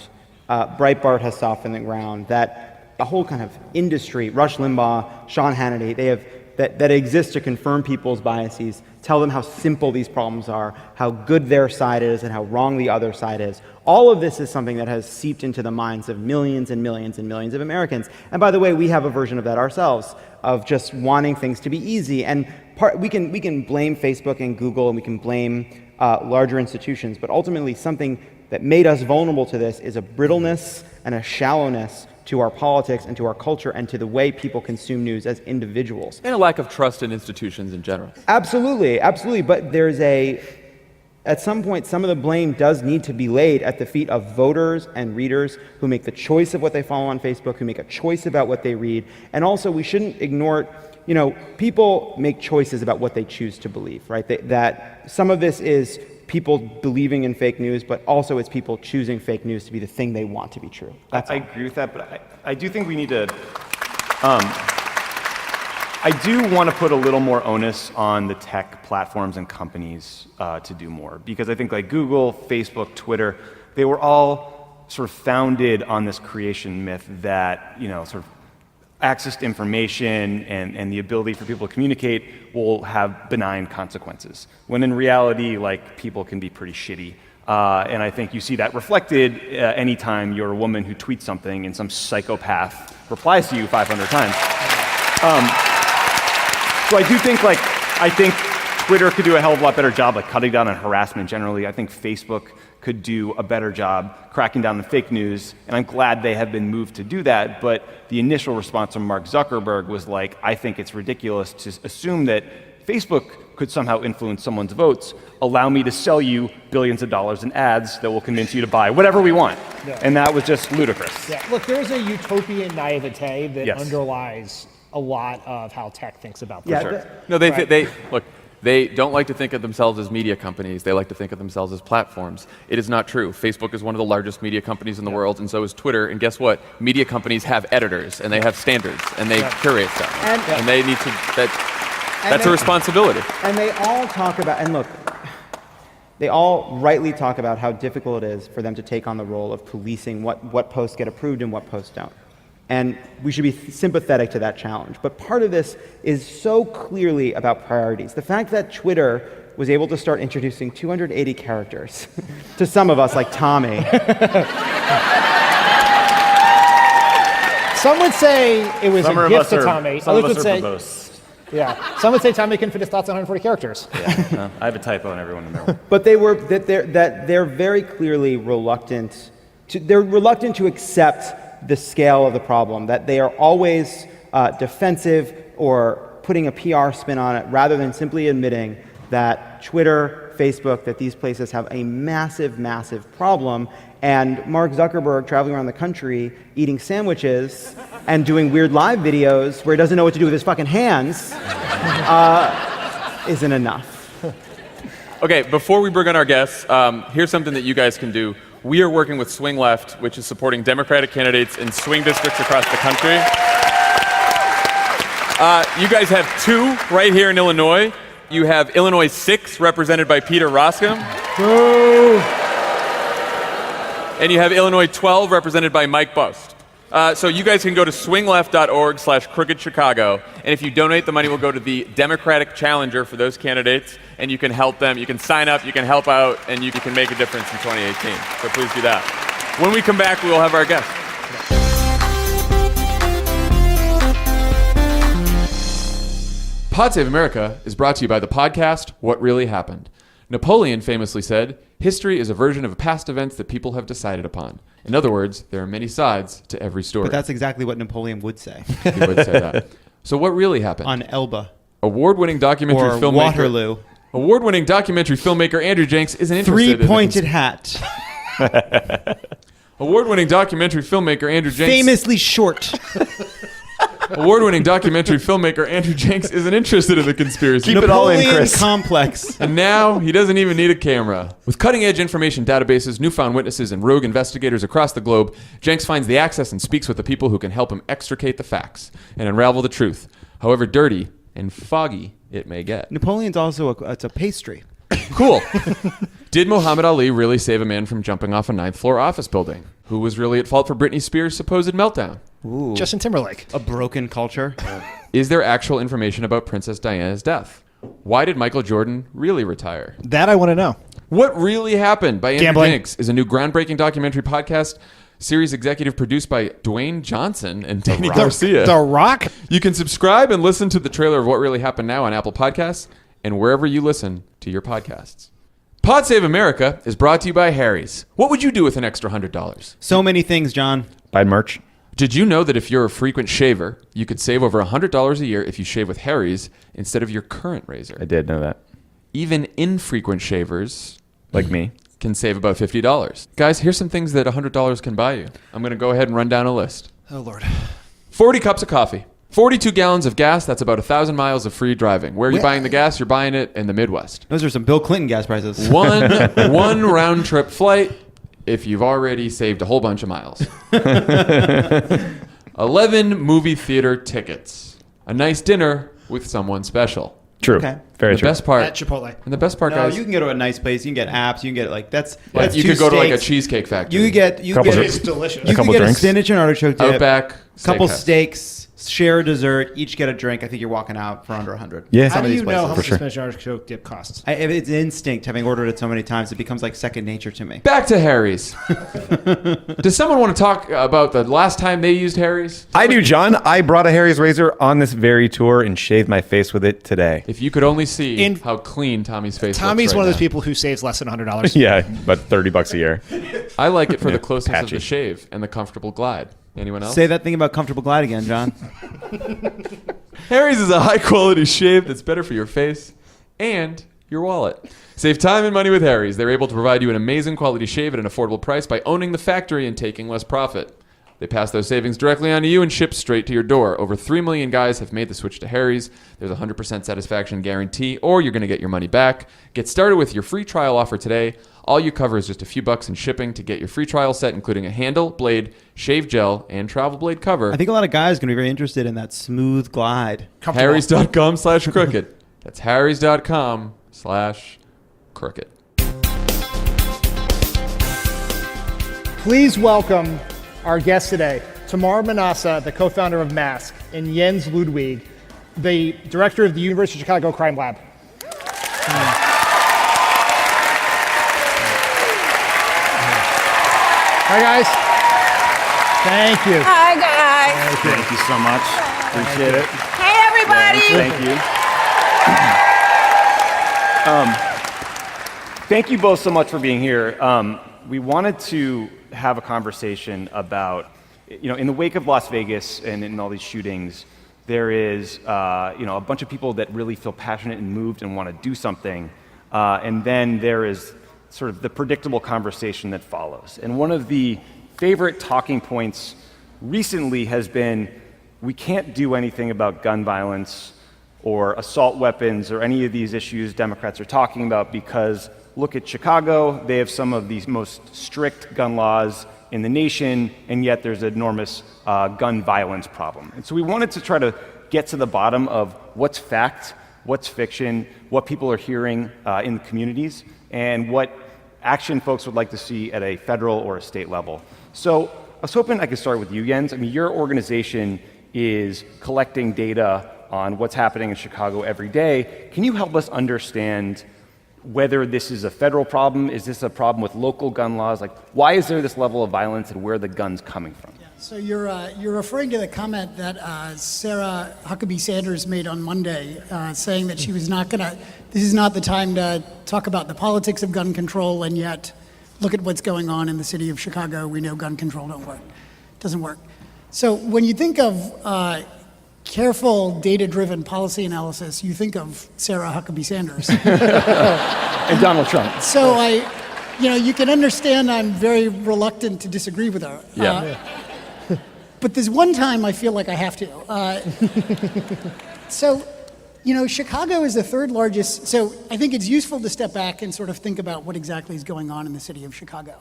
Breitbart has softened the ground. That the whole kind of industry, Rush Limbaugh, Sean Hannity, they have that exists to confirm people's biases, tell them how simple these problems are, how good their side is, and how wrong the other side is. All of this is something that has seeped into the minds of millions and millions and millions of Americans. And by the way, we have a version of that ourselves, of just wanting things to be easy. And we can blame Facebook and Google, and we can blame larger institutions, but ultimately something that made us vulnerable to this is a brittleness and a shallowness to our politics and to our culture and to the way people consume news as individuals. And a lack of trust in institutions in general. Absolutely. But at some point, some of the blame does need to be laid at the feet of voters and readers who make the choice of what they follow on Facebook, who make a choice about what they read. And also, we shouldn't ignore, people make choices about what they choose to believe, right? That some of this is people believing in fake news, but also it's people choosing fake news to be the thing they want to be true. I agree with that, but I do think we need to, I do want to put a little more onus on the tech platforms and companies to do more, because I think like Google, Facebook, Twitter, they were all sort of founded on this creation myth that, sort of access to information and the ability for people to communicate will have benign consequences, when in reality, people can be pretty shitty. And I think you see that reflected anytime you're a woman who tweets something and some psychopath replies to you 500 times. So I do think, I think Twitter could do a hell of a lot better job cutting down on harassment generally. I think Facebook could do a better job cracking down on fake news, and I'm glad they have been moved to do that, but the initial response from Mark Zuckerberg was I think it's ridiculous to assume that Facebook could somehow influence someone's votes. Allow me to sell you billions of dollars in ads that will convince you to buy whatever we want. Yeah. And that was just ludicrous. Yeah. Look, there's a utopian naivete that underlies a lot of how tech thinks about this. Look, they don't like to think of themselves as media companies. They like to think of themselves as platforms. It is not true. Facebook is one of the largest media companies in the world, and so is Twitter. And guess what? Media companies have editors, and they have standards, and they curate stuff. And they need to, that's a responsibility. And they all talk about, and look, they all rightly talk about how difficult it is for them to take on the role of policing what posts get approved and what posts don't. And we should be sympathetic to that challenge. But part of this is so clearly about priorities. The fact that Twitter was able to start introducing 280 characters to some of us, like Tommy. Some would say it was a gift to Tommy. Some of us are verbose. Yeah. Some would say Tommy can fit his thoughts in 140 characters. Yeah, I have a typo in everyone in the middle. But they're very clearly reluctant to accept the scale of the problem, that they are always defensive or putting a PR spin on it rather than simply admitting that Twitter, Facebook, that these places have a massive, massive problem. And Mark Zuckerberg traveling around the country eating sandwiches and doing weird live videos where he doesn't know what to do with his fucking hands isn't enough. Okay, before we bring on our guests, here's something that you guys can do. We are working with Swing Left, which is supporting Democratic candidates in swing districts across the country. You guys have 2 right here in Illinois. You have Illinois 6, represented by Peter Roskam. Boo! And you have Illinois 12, represented by Mike Bust. So you guys can go to swingleft.org/crookedchicago, and if you donate, the money will go to the Democratic Challenger for those candidates, and you can help them. You can sign up, you can help out, and you can make a difference in 2018. So please do that. When we come back, we will have our guests. Pod Save America is brought to you by the podcast What Really Happened. Napoleon famously said, "History is a version of past events that people have decided upon." In other words, there are many sides to every story. But that's exactly what Napoleon would say. He would say that. So what really happened? On Elba. Award-winning documentary Or filmmaker Waterloo. Award-winning documentary filmmaker Andrew Jenks isn't interested. Three-pointed hat. Award-winning documentary filmmaker Andrew Jenks. Famously short. Award-winning documentary filmmaker Andrew Jenks isn't interested in the conspiracy. Keep it all in, Napoleon Chris. complex. And now he doesn't even need a camera. With cutting-edge information databases, newfound witnesses, and rogue investigators across the globe, Jenks finds the access and speaks with the people who can help him extricate the facts and unravel the truth, however dirty and foggy it may get. Napoleon's also it's a pastry. Cool. Did Muhammad Ali really save a man from jumping off a 9th-floor office building? Who was really at fault for Britney Spears' supposed meltdown? Ooh. Justin Timberlake. A broken culture. Is there actual information about Princess Diana's death? Why did Michael Jordan really retire? That I want to know. What Really Happened by Andrew Gambling. Jenks is a new groundbreaking documentary podcast series executive produced by Dwayne Johnson and Danny Garcia. The Rock? You can subscribe and listen to the trailer of What Really Happened now on Apple Podcasts and wherever you listen to your podcasts. Pod Save America is brought to you by Harry's. What would you do with an extra $100? So many things, John. Buy merch. Did you know that if you're a frequent shaver, you could save over $100 a year if you shave with Harry's instead of your current razor? I did know that. Even infrequent shavers, Like me. can save about $50. Guys, here's some things that $100 can buy you. I'm going to go ahead and run down a list. Oh, Lord. 40 cups of coffee. 42 gallons of gas, that's about 1,000 miles of free driving. Where are you buying the gas? You're buying it in the Midwest. Those are some Bill Clinton gas prices. One round trip flight if you've already saved a whole bunch of miles. 11 movie theater tickets. A nice dinner with someone special. True. Okay. Very The true. best part. At Chipotle. And the best part, No, guys. you can go to a nice place. You can get apps. You can get that's you two could go to like a steaks. cheesecake factory. You get Couple It's drinks. delicious. you couple can get drinks. a spinach and artichoke dip. Outback. Couple Steakhouse. steaks. Share a dessert. Each get a drink. I think you're walking out for under 100. Yeah. How Some do of you these know places. how much sure. a spinach artichoke dip costs? It's instinct. Having ordered it so many times, it becomes like second nature to me. Back to Harry's. Does someone want to talk about the last time they used Harry's? I do, John. I brought a Harry's razor on this very tour and shaved my face with it today. If you could only see In- how clean Tommy's face Tommy's looks one right of those now. people who saves less than $100. Yeah, about $30 a year. I like it for the closeness of patchy. the shave and the comfortable glide. Anyone else? Say that thing about comfortable glide again, John. Harry's is a high-quality shave that's better for your face and your wallet. Save time and money with Harry's. They're able to provide you an amazing quality shave at an affordable price by owning the factory and taking less profit. They pass those savings directly on to you and ship straight to your door. Over 3 million guys have made the switch to Harry's. There's a 100% satisfaction guarantee, or you're going to get your money back. Get started with your free trial offer today. All you cover is just a few bucks in shipping to get your free trial set, including a handle, blade, shave gel, and travel blade cover. I think a lot of guys are going to be very interested in that smooth glide. Harrys.com/crooked. That's Harrys.com/crooked. Please welcome our guest today, Tamar Manassa, the co-founder of Mask, and Jens Ludwig, the director of the University of Chicago Crime Lab. Hi, guys. Thank you. Hi, guys. Thank you so much. Appreciate it. Hey, everybody. Thank you. Thank you both so much for being here. We wanted to have a conversation about, in the wake of Las Vegas and in all these shootings, there is, a bunch of people that really feel passionate and moved and want to do something. And then there is sort of the predictable conversation that follows. And one of the favorite talking points recently has been, we can't do anything about gun violence or assault weapons or any of these issues Democrats are talking about because look at Chicago, they have some of the most strict gun laws in the nation, and yet there's an enormous gun violence problem. And so we wanted to try to get to the bottom of what's fact, what's fiction, what people are hearing in the communities, and what action folks would like to see at a federal or a state level. So I was hoping I could start with you, Jens. I mean, your organization is collecting data on what's happening in Chicago every day. Can you help us understand whether this is a federal problem? Is this a problem with local gun laws? Like, why is there this level of violence and where are the guns coming from? Yeah, so you're referring to the comment that Sarah Huckabee Sanders made on Monday, saying that she was not this is not the time to talk about the politics of gun control, and yet look at what's going on in the city of Chicago. We know gun control doesn't work. So when you think of careful, data-driven policy analysis, you think of Sarah Huckabee Sanders. And Donald Trump. So you can understand I'm very reluctant to disagree with her. Yeah. But there's one time I feel like I have to. Chicago is the third largest, so I think it's useful to step back and sort of think about what exactly is going on in the city of Chicago.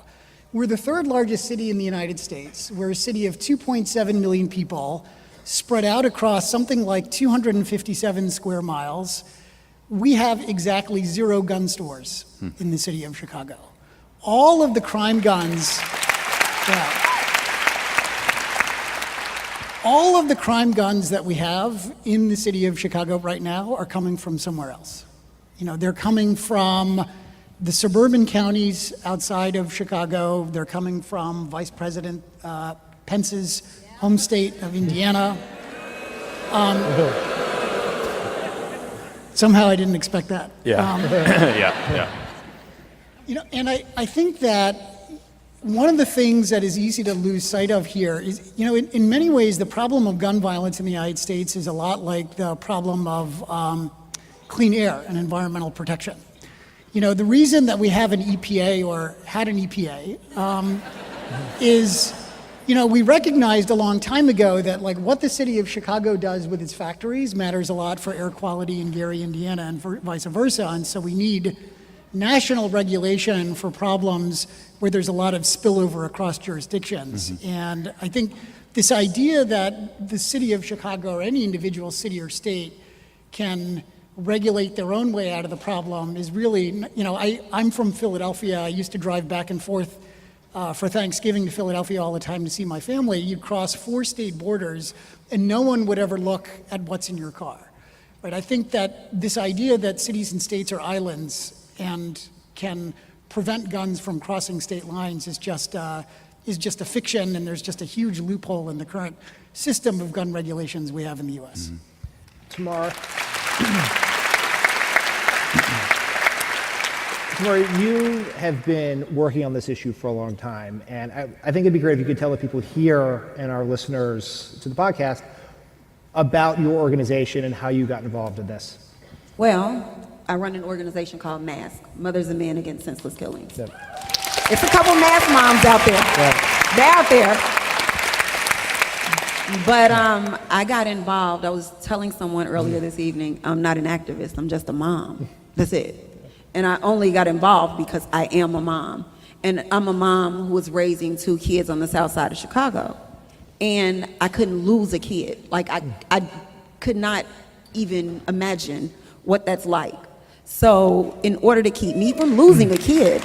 We're the third largest city in the United States. We're a city of 2.7 million people, spread out across something like 257 square miles. We have exactly 0 gun stores in the city of Chicago. All of the crime guns, all of the crime guns that we have in the city of Chicago right now are coming from somewhere else. They're coming from the suburban counties outside of Chicago. They're coming from Vice President Pence's home state of Indiana. Somehow I didn't expect that. Yeah. And I think that one of the things that is easy to lose sight of here is, in many ways, the problem of gun violence in the United States is a lot like the problem of clean air and environmental protection. The reason that we have an EPA or had an EPA is, we recognized a long time ago that what the city of Chicago does with its factories matters a lot for air quality in Gary, Indiana, and vice versa. And so we need national regulation for problems where there's a lot of spillover across jurisdictions. Mm-hmm. And I think this idea that the city of Chicago or any individual city or state can regulate their own way out of the problem is really, I'm from Philadelphia. I used to drive back and forth for Thanksgiving to Philadelphia all the time to see my family. You'd cross 4 state borders and no one would ever look at what's in your car. Right? I think that this idea that cities and states are islands and can prevent guns from crossing state lines is just a fiction, and there's just a huge loophole in the current system of gun regulations we have in the U.S. Mm-hmm. Tamara, you have been working on this issue for a long time, and I think it'd be great if you could tell the people here and our listeners to the podcast about your organization and how you got involved in this. Well, I run an organization called MASK, Mothers and Men Against Senseless Killings. Yep. It's a couple MASK moms out there. Yep. They're out there. But I got involved. I was telling someone earlier this evening, I'm not an activist, I'm just a mom. That's it. And I only got involved because I am a mom. And I'm a mom who was raising 2 kids on the south side of Chicago. And I couldn't lose a kid. I could not even imagine what that's like. So in order to keep me from losing a kid,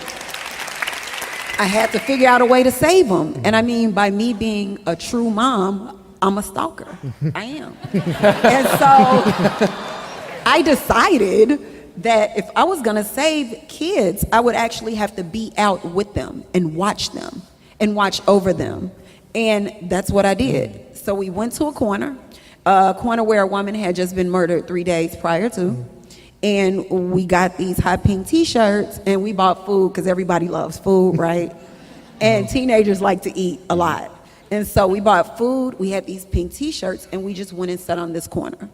I had to figure out a way to save them. And I mean, by me being a true mom, I'm a stalker. I am. And so I decided that if I was gonna save kids, I would actually have to be out with them and watch over them. And that's what I did. So we went to a corner. a corner where a woman had just been murdered 3 days prior to. And we got these hot pink t-shirts and we bought food because everybody loves food, right? And teenagers like to eat a lot. And so we bought food, we had these pink t-shirts, and we just went and sat on this corner.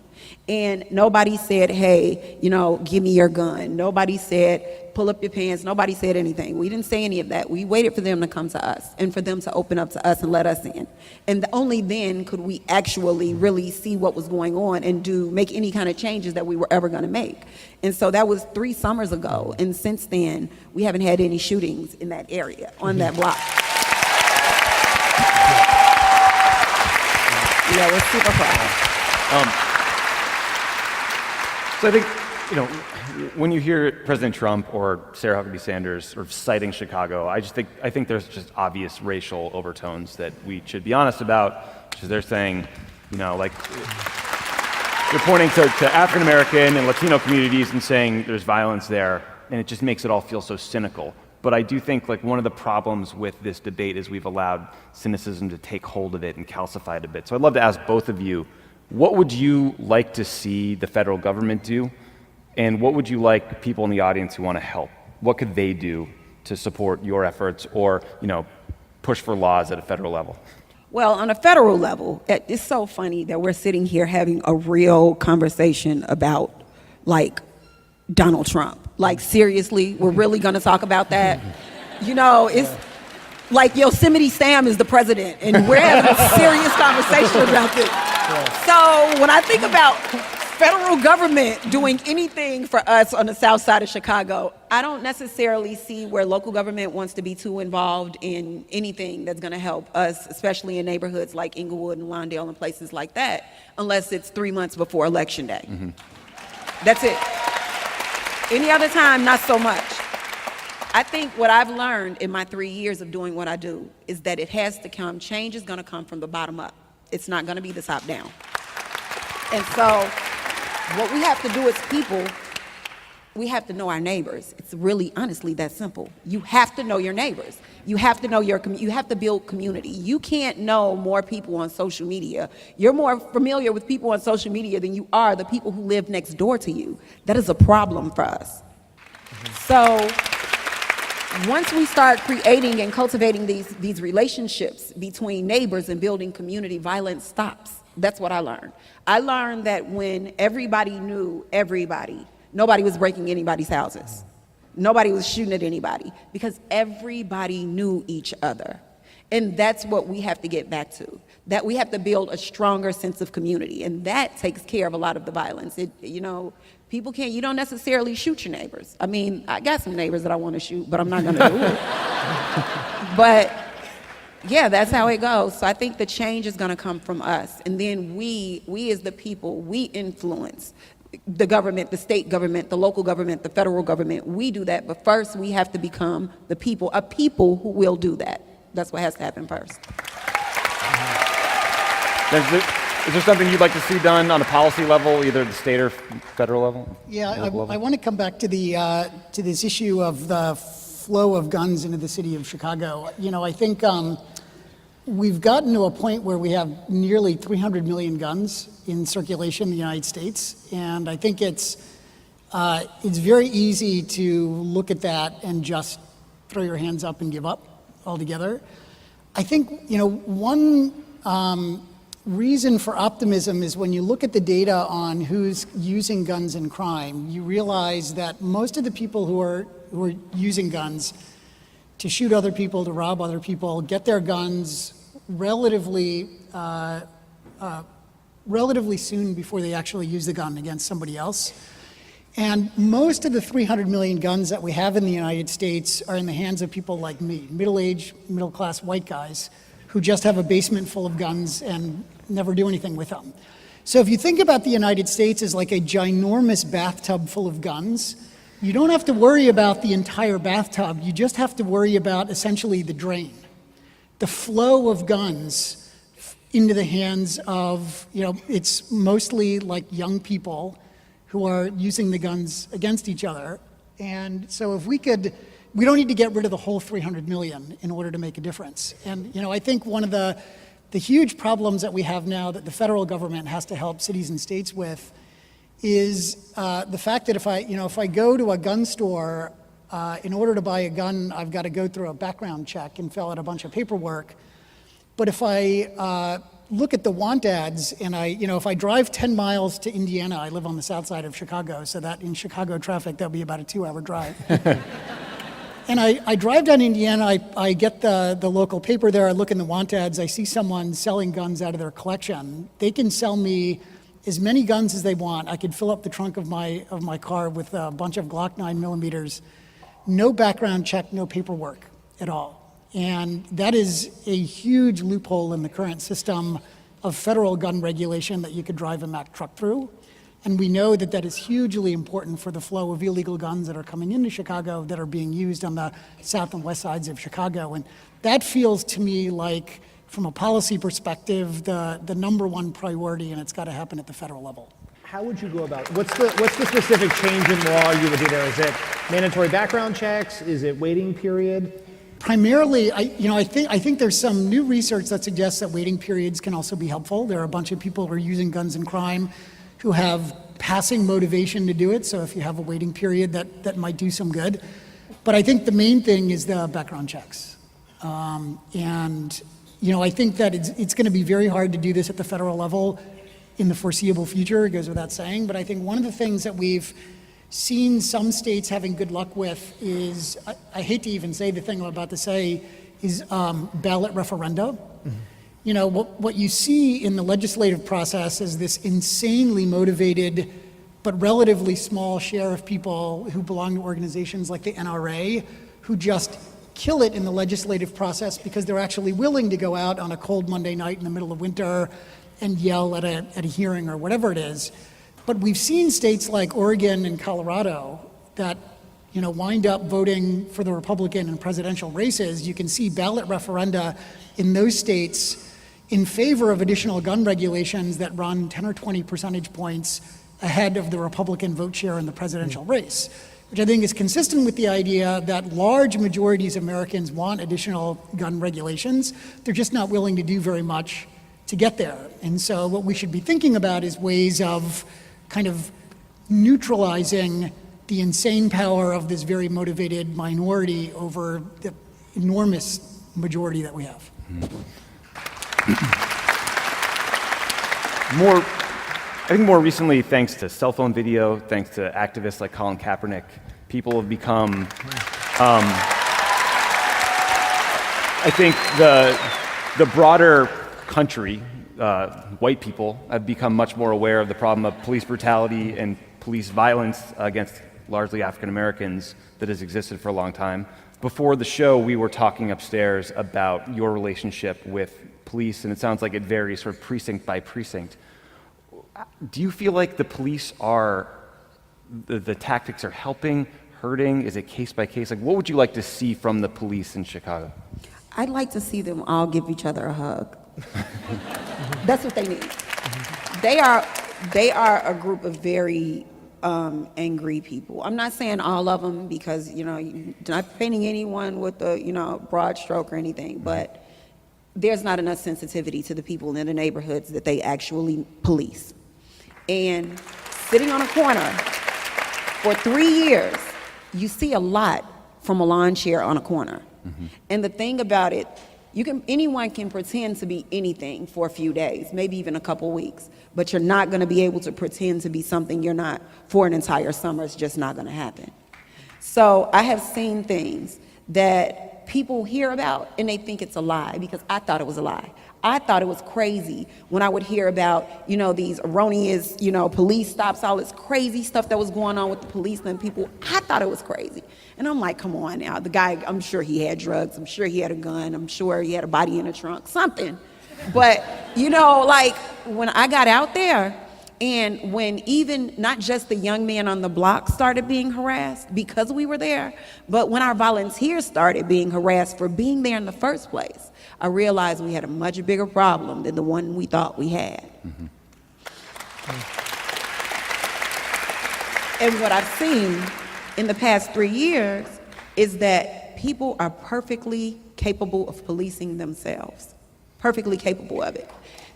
And nobody said, hey, give me your gun. Nobody said, pull up your pants. Nobody said anything. We didn't say any of that. We waited for them to come to us and for them to open up to us and let us in. And only then could we actually really see what was going on and make any kind of changes that we were ever going to make. And so that was 3 summers ago. And since then, we haven't had any shootings in that area, on that block. Yeah, we're super proud. So I think, when you hear President Trump or Sarah Huckabee Sanders sort of citing Chicago, I think there's just obvious racial overtones that we should be honest about, because they're saying, like, they're pointing to African American and Latino communities and saying there's violence there, and it just makes it all feel so cynical. But I do think one of the problems with this debate is we've allowed cynicism to take hold of it and calcify it a bit. So I'd love to ask both of you, what would you like to see the federal government do? And what would you like people in the audience who want to help? What could they do to support your efforts or, push for laws at a federal level? Well, on a federal level, it's so funny that we're sitting here having a real conversation about, Donald Trump. Seriously, we're really going to talk about that? It's like Yosemite Sam is the president, and we're having a serious conversation about this. So when I think about federal government doing anything for us on the south side of Chicago, I don't necessarily see where local government wants to be too involved in anything that's going to help us, especially in neighborhoods like Inglewood and Lawndale and places like that, unless it's 3 months before Election Day. That's it. Any other time, not so much. I think what I've learned in my 3 years of doing what I do is that it has to come, change is going to come from the bottom up. It's not going to be the top down. And so what we have to do as people, we have to know our neighbors. It's really, honestly, that simple. You have to know your neighbors. You have to know you have to build community. You can't know more people on social media. You're more familiar with people on social media than you are the people who live next door to you. That is a problem for us. So once we start creating and cultivating these relationships between neighbors and building community, violence stops. That's what I learned. I learned that when everybody knew everybody, nobody was breaking anybody's houses. Nobody was shooting at anybody because everybody knew each other. And that's what we have to get back to, that we have to build a stronger sense of community. And that takes care of a lot of the violence. People you don't necessarily shoot your neighbors. I mean, I got some neighbors that I want to shoot, but I'm not going to do it. But yeah, that's how it goes. So I think the change is going to come from us. And then we as the people, we influence the government, the state government, the local government, the federal government. We do that. But first, we have to become a people who will do that. That's what has to happen first. Is there something you'd like to see done on a policy level, either at the state or federal level? Yeah, I want to come back to to this issue of the flow of guns into the city of Chicago. I think we've gotten to a point where we have nearly 300 million guns in circulation in the United States, and I think it's very easy to look at that and just throw your hands up and give up altogether. I think one reason for optimism is when you look at the data on who's using guns in crime, you realize that most of the people who are using guns to shoot other people, to rob other people, get their guns relatively soon before they actually use the gun against somebody else. And most of the 300 million guns that we have in the United States are in the hands of people like me, middle-aged, middle-class white guys who just have a basement full of guns and never do anything with them. So if you think about the United States as like a ginormous bathtub full of guns, you don't have to worry about the entire bathtub. You just have to worry about essentially the drain, the flow of guns into the hands of, it's mostly like young people who are using the guns against each other. And so if we don't need to get rid of the whole 300 million in order to make a difference. And, I think one of the The huge problems that we have now that the federal government has to help cities and states with is the fact that if I go to a gun store, in order to buy a gun, I've got to go through a background check and fill out a bunch of paperwork. But if I look at the want ads and if I drive 10 miles to Indiana, I live on the south side of Chicago, so that in Chicago traffic, that'll be about a 2-hour drive. And I drive down Indiana, I get the local paper there, I look in the want ads, I see someone selling guns out of their collection. They can sell me as many guns as they want. I could fill up the trunk of my car with a bunch of Glock 9mm. No background check, no paperwork at all. And that is a huge loophole in the current system of federal gun regulation that you could drive a Mack truck through. And we know that that is hugely important for the flow of illegal guns that are coming into Chicago that are being used on the south and west sides of Chicago. And that feels to me like, from a policy perspective, the number one priority, and it's got to happen at the federal level. How would you go about, what's the specific change in law you would do there? Is it mandatory background checks? Is it waiting period? Primarily, I think there's some new research that suggests that waiting periods can also be helpful. There are a bunch of people who are using guns in crime who have passing motivation to do it. So if you have a waiting period, that might do some good. But I think the main thing is the background checks. I think that it's going to be very hard to do this at the federal level in the foreseeable future, it goes without saying. But I think one of the things that we've seen some states having good luck with is, I hate to even say the thing I'm about to say, is ballot referenda. Mm-hmm. What you see in the legislative process is this insanely motivated but relatively small share of people who belong to organizations like the NRA who just kill it in the legislative process because they're actually willing to go out on a cold Monday night in the middle of winter and yell at a hearing or whatever it is. But we've seen states like Oregon and Colorado that wind up voting for the Republican in presidential races. You can see ballot referenda in those states in favor of additional gun regulations that run 10 or 20 percentage points ahead of the Republican vote share in the presidential race, which I think is consistent with the idea that large majorities of Americans want additional gun regulations. They're just not willing to do very much to get there. And so what we should be thinking about is ways of kind of neutralizing the insane power of this very motivated minority over the enormous majority that we have. I think more recently, thanks to cell phone video, thanks to activists like Colin Kaepernick, people have become, I think the broader country, white people, have become much more aware of the problem of police brutality and police violence against largely African Americans that has existed for a long time. Before the show, we were talking upstairs about your relationship with police, and it sounds like it varies sort of precinct by precinct. Do you feel like the police are, the tactics are helping, hurting? Is it case by case? Like, what would you like to see from the police in Chicago? I'd like to see them all give each other a hug. That's what they need. They are a group of very angry people. I'm not saying all of them because, you're not painting anyone with a, broad stroke or anything, but there's not enough sensitivity to the people in the neighborhoods that they actually police. And sitting on a corner for 3 years, you see a lot from a lawn chair on a corner. Mm-hmm. And the thing about it, anyone can pretend to be anything for a few days, maybe even a couple weeks, but you're not going to be able to pretend to be something you're not for an entire summer. It's just not going to happen. So I have seen things that people hear about and they think it's a lie because I thought it was a lie. I thought it was crazy when I would hear about, these erroneous, police stops, all this crazy stuff that was going on with the police and people. I thought it was crazy. And I'm like, come on now. The guy, I'm sure he had drugs. I'm sure he had a gun. I'm sure he had a body in a trunk, something. But, when I got out there and when even not just the young man on the block started being harassed because we were there, but when our volunteers started being harassed for being there in the first place, I realized we had a much bigger problem than the one we thought we had. Mm-hmm. And what I've seen in the past 3 years is that people are perfectly capable of policing themselves. perfectly capable of it.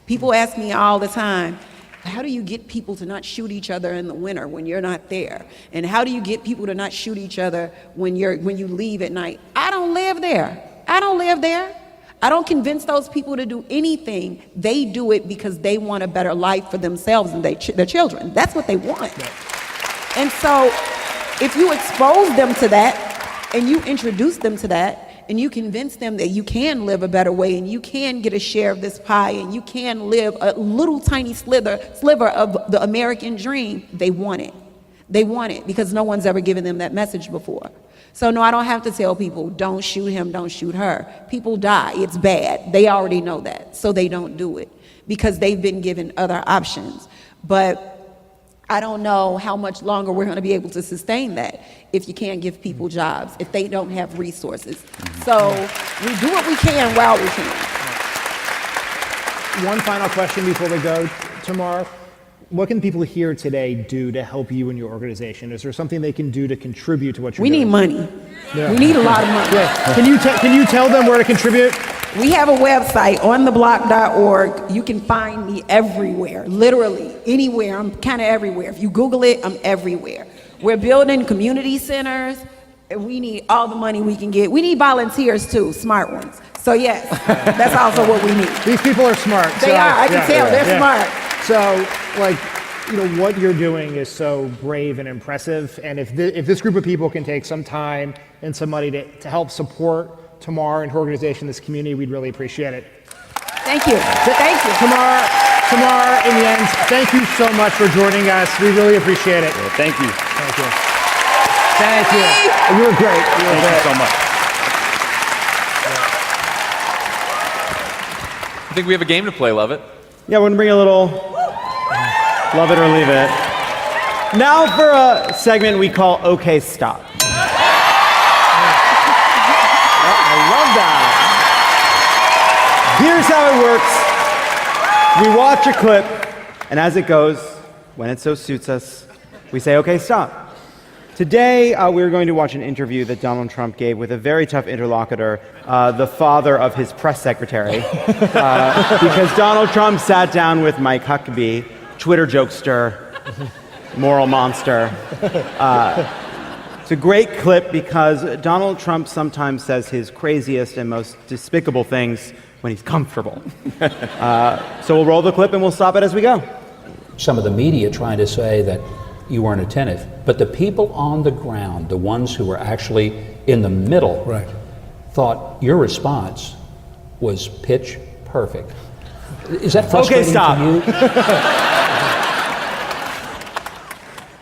People ask me all the time, how do you get people to not shoot each other in the winter when you're not there? And how do you get people to not shoot each other when you leave at night? I don't live there. I don't live there. I don't convince those people to do anything. They do it because they want a better life for themselves and their children. That's what they want. And so if you expose them to that and you introduce them to that and you convince them that you can live a better way and you can get a share of this pie and you can live a little tiny sliver of the American dream, they want it. They want it because no one's ever given them that message before. So no, I don't have to tell people, don't shoot him, don't shoot her. People die, it's bad. They already know that, so they don't do it because they've been given other options. But I don't know how much longer we're gonna be able to sustain that if you can't give people jobs, if they don't have resources. So we do what we can while we can. One final question before we go, Tamar. What can people here today do to help you and your organization? Is there something they can do to contribute to what you're We doing? need money. Yeah. We need a lot of money. Yeah. Can you tell them where to contribute? We have a website, ontheblock.org. You can find me everywhere, literally anywhere. I'm kind of everywhere. If you Google it, I'm everywhere. We're building community centers. And we need all the money we can get. We need volunteers too, smart ones. So yes, that's also what we need. These people are smart. They are, I can tell, they're smart. So, what you're doing is so brave and impressive. And if this group of people can take some time and some money to help support Tamar and her organization, this community, we'd really appreciate it. Thank you. Thank you. Tamar, in the end, thank you so much for joining us. We really appreciate it. Well, thank you. Thank you. Thank you. You were great. Thank you so much. I think we have a game to play, Lovett. Yeah, we're gonna bring a little love it or leave it. Now for a segment we call OK Stop. I love that. Here's how it works. We watch a clip, and as it goes, when it so suits us, we say OK Stop. Today, we're going to watch an interview that Donald Trump gave with a very tough interlocutor, the father of his press secretary, because Donald Trump sat down with Mike Huckabee, Twitter jokester, moral monster. It's a great clip because Donald Trump sometimes says his craziest and most despicable things when he's comfortable. So we'll roll the clip and we'll stop it as we go. Some of the media trying to say that you weren't attentive, but the people on the ground, the ones who were actually in the middle, thought your response was pitch perfect. Is that frustrating stop. to you?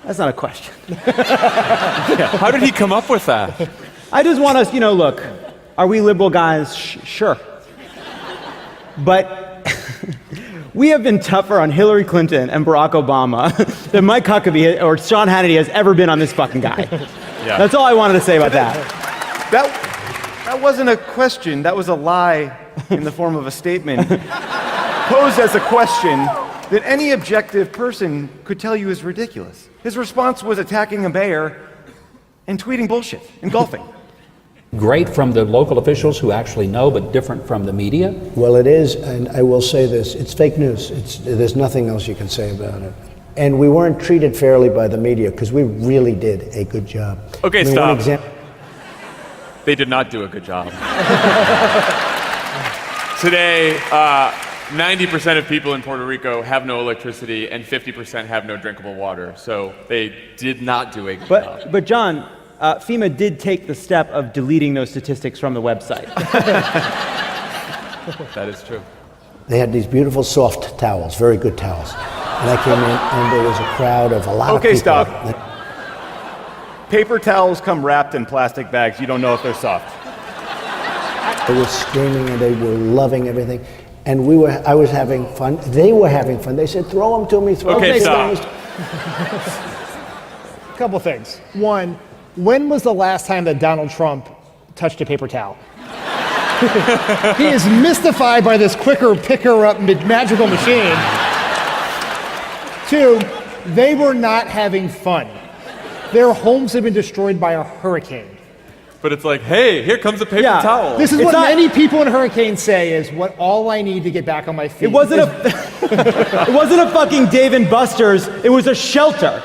That's not a question. How did he come up with that? I just want us, look, are we liberal guys? Sure. But we have been tougher on Hillary Clinton and Barack Obama than Mike Huckabee or Sean Hannity has ever been on this fucking guy. Yeah. That's all I wanted to say about that. That wasn't a question. That was a lie in the form of a statement posed as a question that any objective person could tell you is ridiculous. His response was attacking a bear and tweeting bullshit and golfing. Great from the local officials who actually know, but different from the media? Well, it is, and I will say this, it's fake news. There's nothing else you can say about it. And we weren't treated fairly by the media because we really did a good job. Okay, one stop. example. They did not do a good job. Today, 90% of people in Puerto Rico have no electricity and 50% have no drinkable water. So they did not do a good job. But John, FEMA did take the step of deleting those statistics from the website. That is true. They had these beautiful soft towels, very good towels. And I came in and there was a crowd of a lot of people. Okay, stop. Paper towels come wrapped in plastic bags. You don't know if they're soft. They were screaming and they were loving everything. And I was having fun. They were having fun. They said, throw them to me, throw Okay, them to me. A couple things. One, when was the last time that Donald Trump touched a paper towel? He is mystified by this quicker, picker-up magical machine. Two, they were not having fun. Their homes had been destroyed by a hurricane. But it's like, hey, here comes a paper Yeah. towel. This is It's what not- many people in hurricanes say is what all I need to get back on my feet. It wasn't it wasn't a fucking Dave and Buster's. It was a shelter.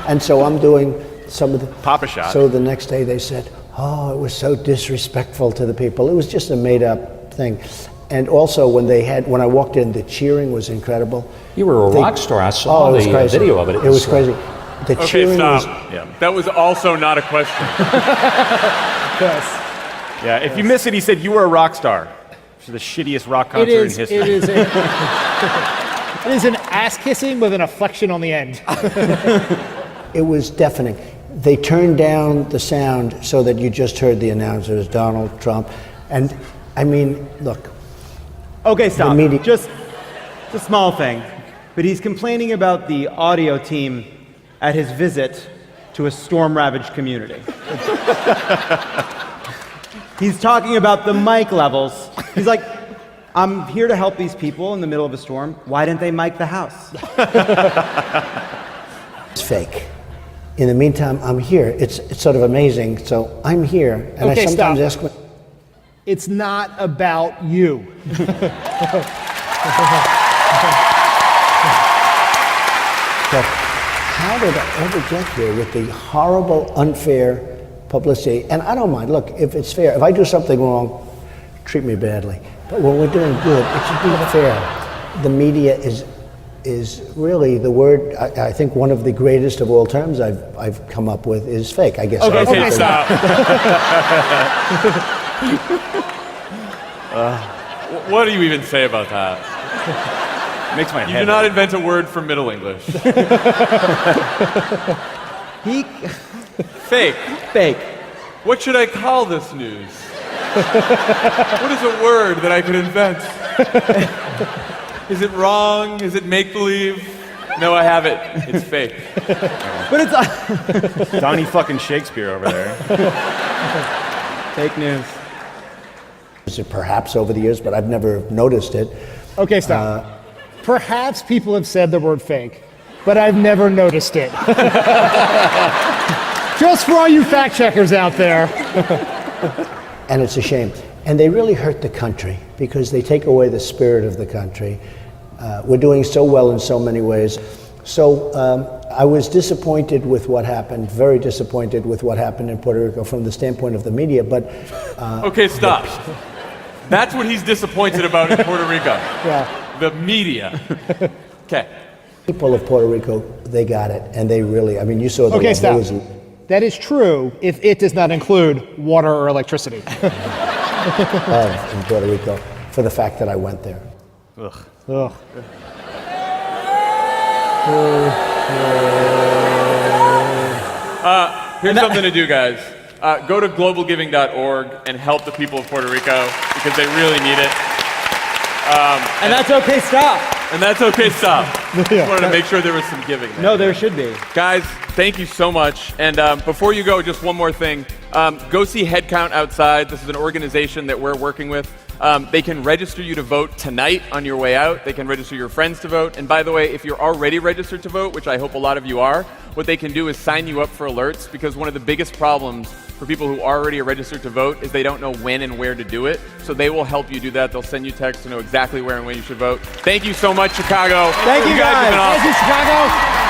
And so I'm doing some of the Pop a shot. So the next day they said, "Oh, it was so disrespectful to the people." It was just a made-up thing. And also when I walked in, the cheering was incredible. You were a They- rock star. I saw it was the crazy. video of it. It was crazy. The Okay, cheering stop. was. Yeah. That was also not a question. Yeah, if you miss it, he said you were a rock star. Which is the shittiest rock concert in history. It is an ass kissing with an inflection on the end. It was deafening. They turned down the sound so that you just heard the announcers, Donald Trump. And I mean, look, Okay, stop. The media- Just a small thing. But he's complaining about the audio team at his visit to a storm-ravaged community. He's talking about the mic levels. He's like, I'm here to help these people in the middle of a storm. Why didn't they mic the house? it's fake. In the meantime, I'm here. It's sort of amazing. So I'm here, and Okay, I sometimes stop. ask, It's not about you. but how did I ever get here with the horrible, unfair publicity? And I don't mind. Look, if it's fair, if I do something wrong, treat me badly. But when we're doing good, it should be fair. The media is really the word. I think one of the greatest of all terms I've come up with is fake. I guess. Okay, stop. What do you even say about that? Makes my You head did not hurt. invent a word for Middle English. He Fake. fake. What should I call this news? What is a word that I could invent? Is it wrong? Is it make-believe? No, I have it. It's fake. But it's Donnie fucking Shakespeare over there. fake news. Perhaps over the years, but I've never noticed it. Okay, stop. Perhaps people have said the word fake, but I've never noticed it. Just for all you fact checkers out there. And it's a shame. And they really hurt the country because they take away the spirit of the country. We're doing so well in so many ways. So I was disappointed with what happened, very disappointed with what happened in Puerto Rico from the standpoint of the media, but Okay, stop. That's what he's disappointed about in Puerto Rico. Yeah. The media. Okay. people of Puerto Rico, they got it. And they really, I mean, you saw the Okay, love. There stop. was- That is true if it does not include water or electricity. love in Puerto Rico for the fact that I went there. Ugh. Here's something to do, guys. Go to globalgiving.org and help the people of Puerto Rico because they really need it. And that's okay, stop. And that's okay, stop. Just wanted to make sure there was some giving there. No, there should be. Guys, thank you so much. And before you go, just one more thing. Go see Headcount outside. This is an organization that we're working with. They can register you to vote tonight on your way out. They can register your friends to vote. And by the way, if you're already registered to vote, which I hope a lot of you are, what they can do is sign you up for alerts, because one of the biggest problems for people who already are registered to vote is they don't know when and where to do it. So they will help you do that. They'll send you texts to know exactly where and when you should vote. Thank you so much, Chicago. Thank you, guys. have been guys. awesome. Thank you, Chicago.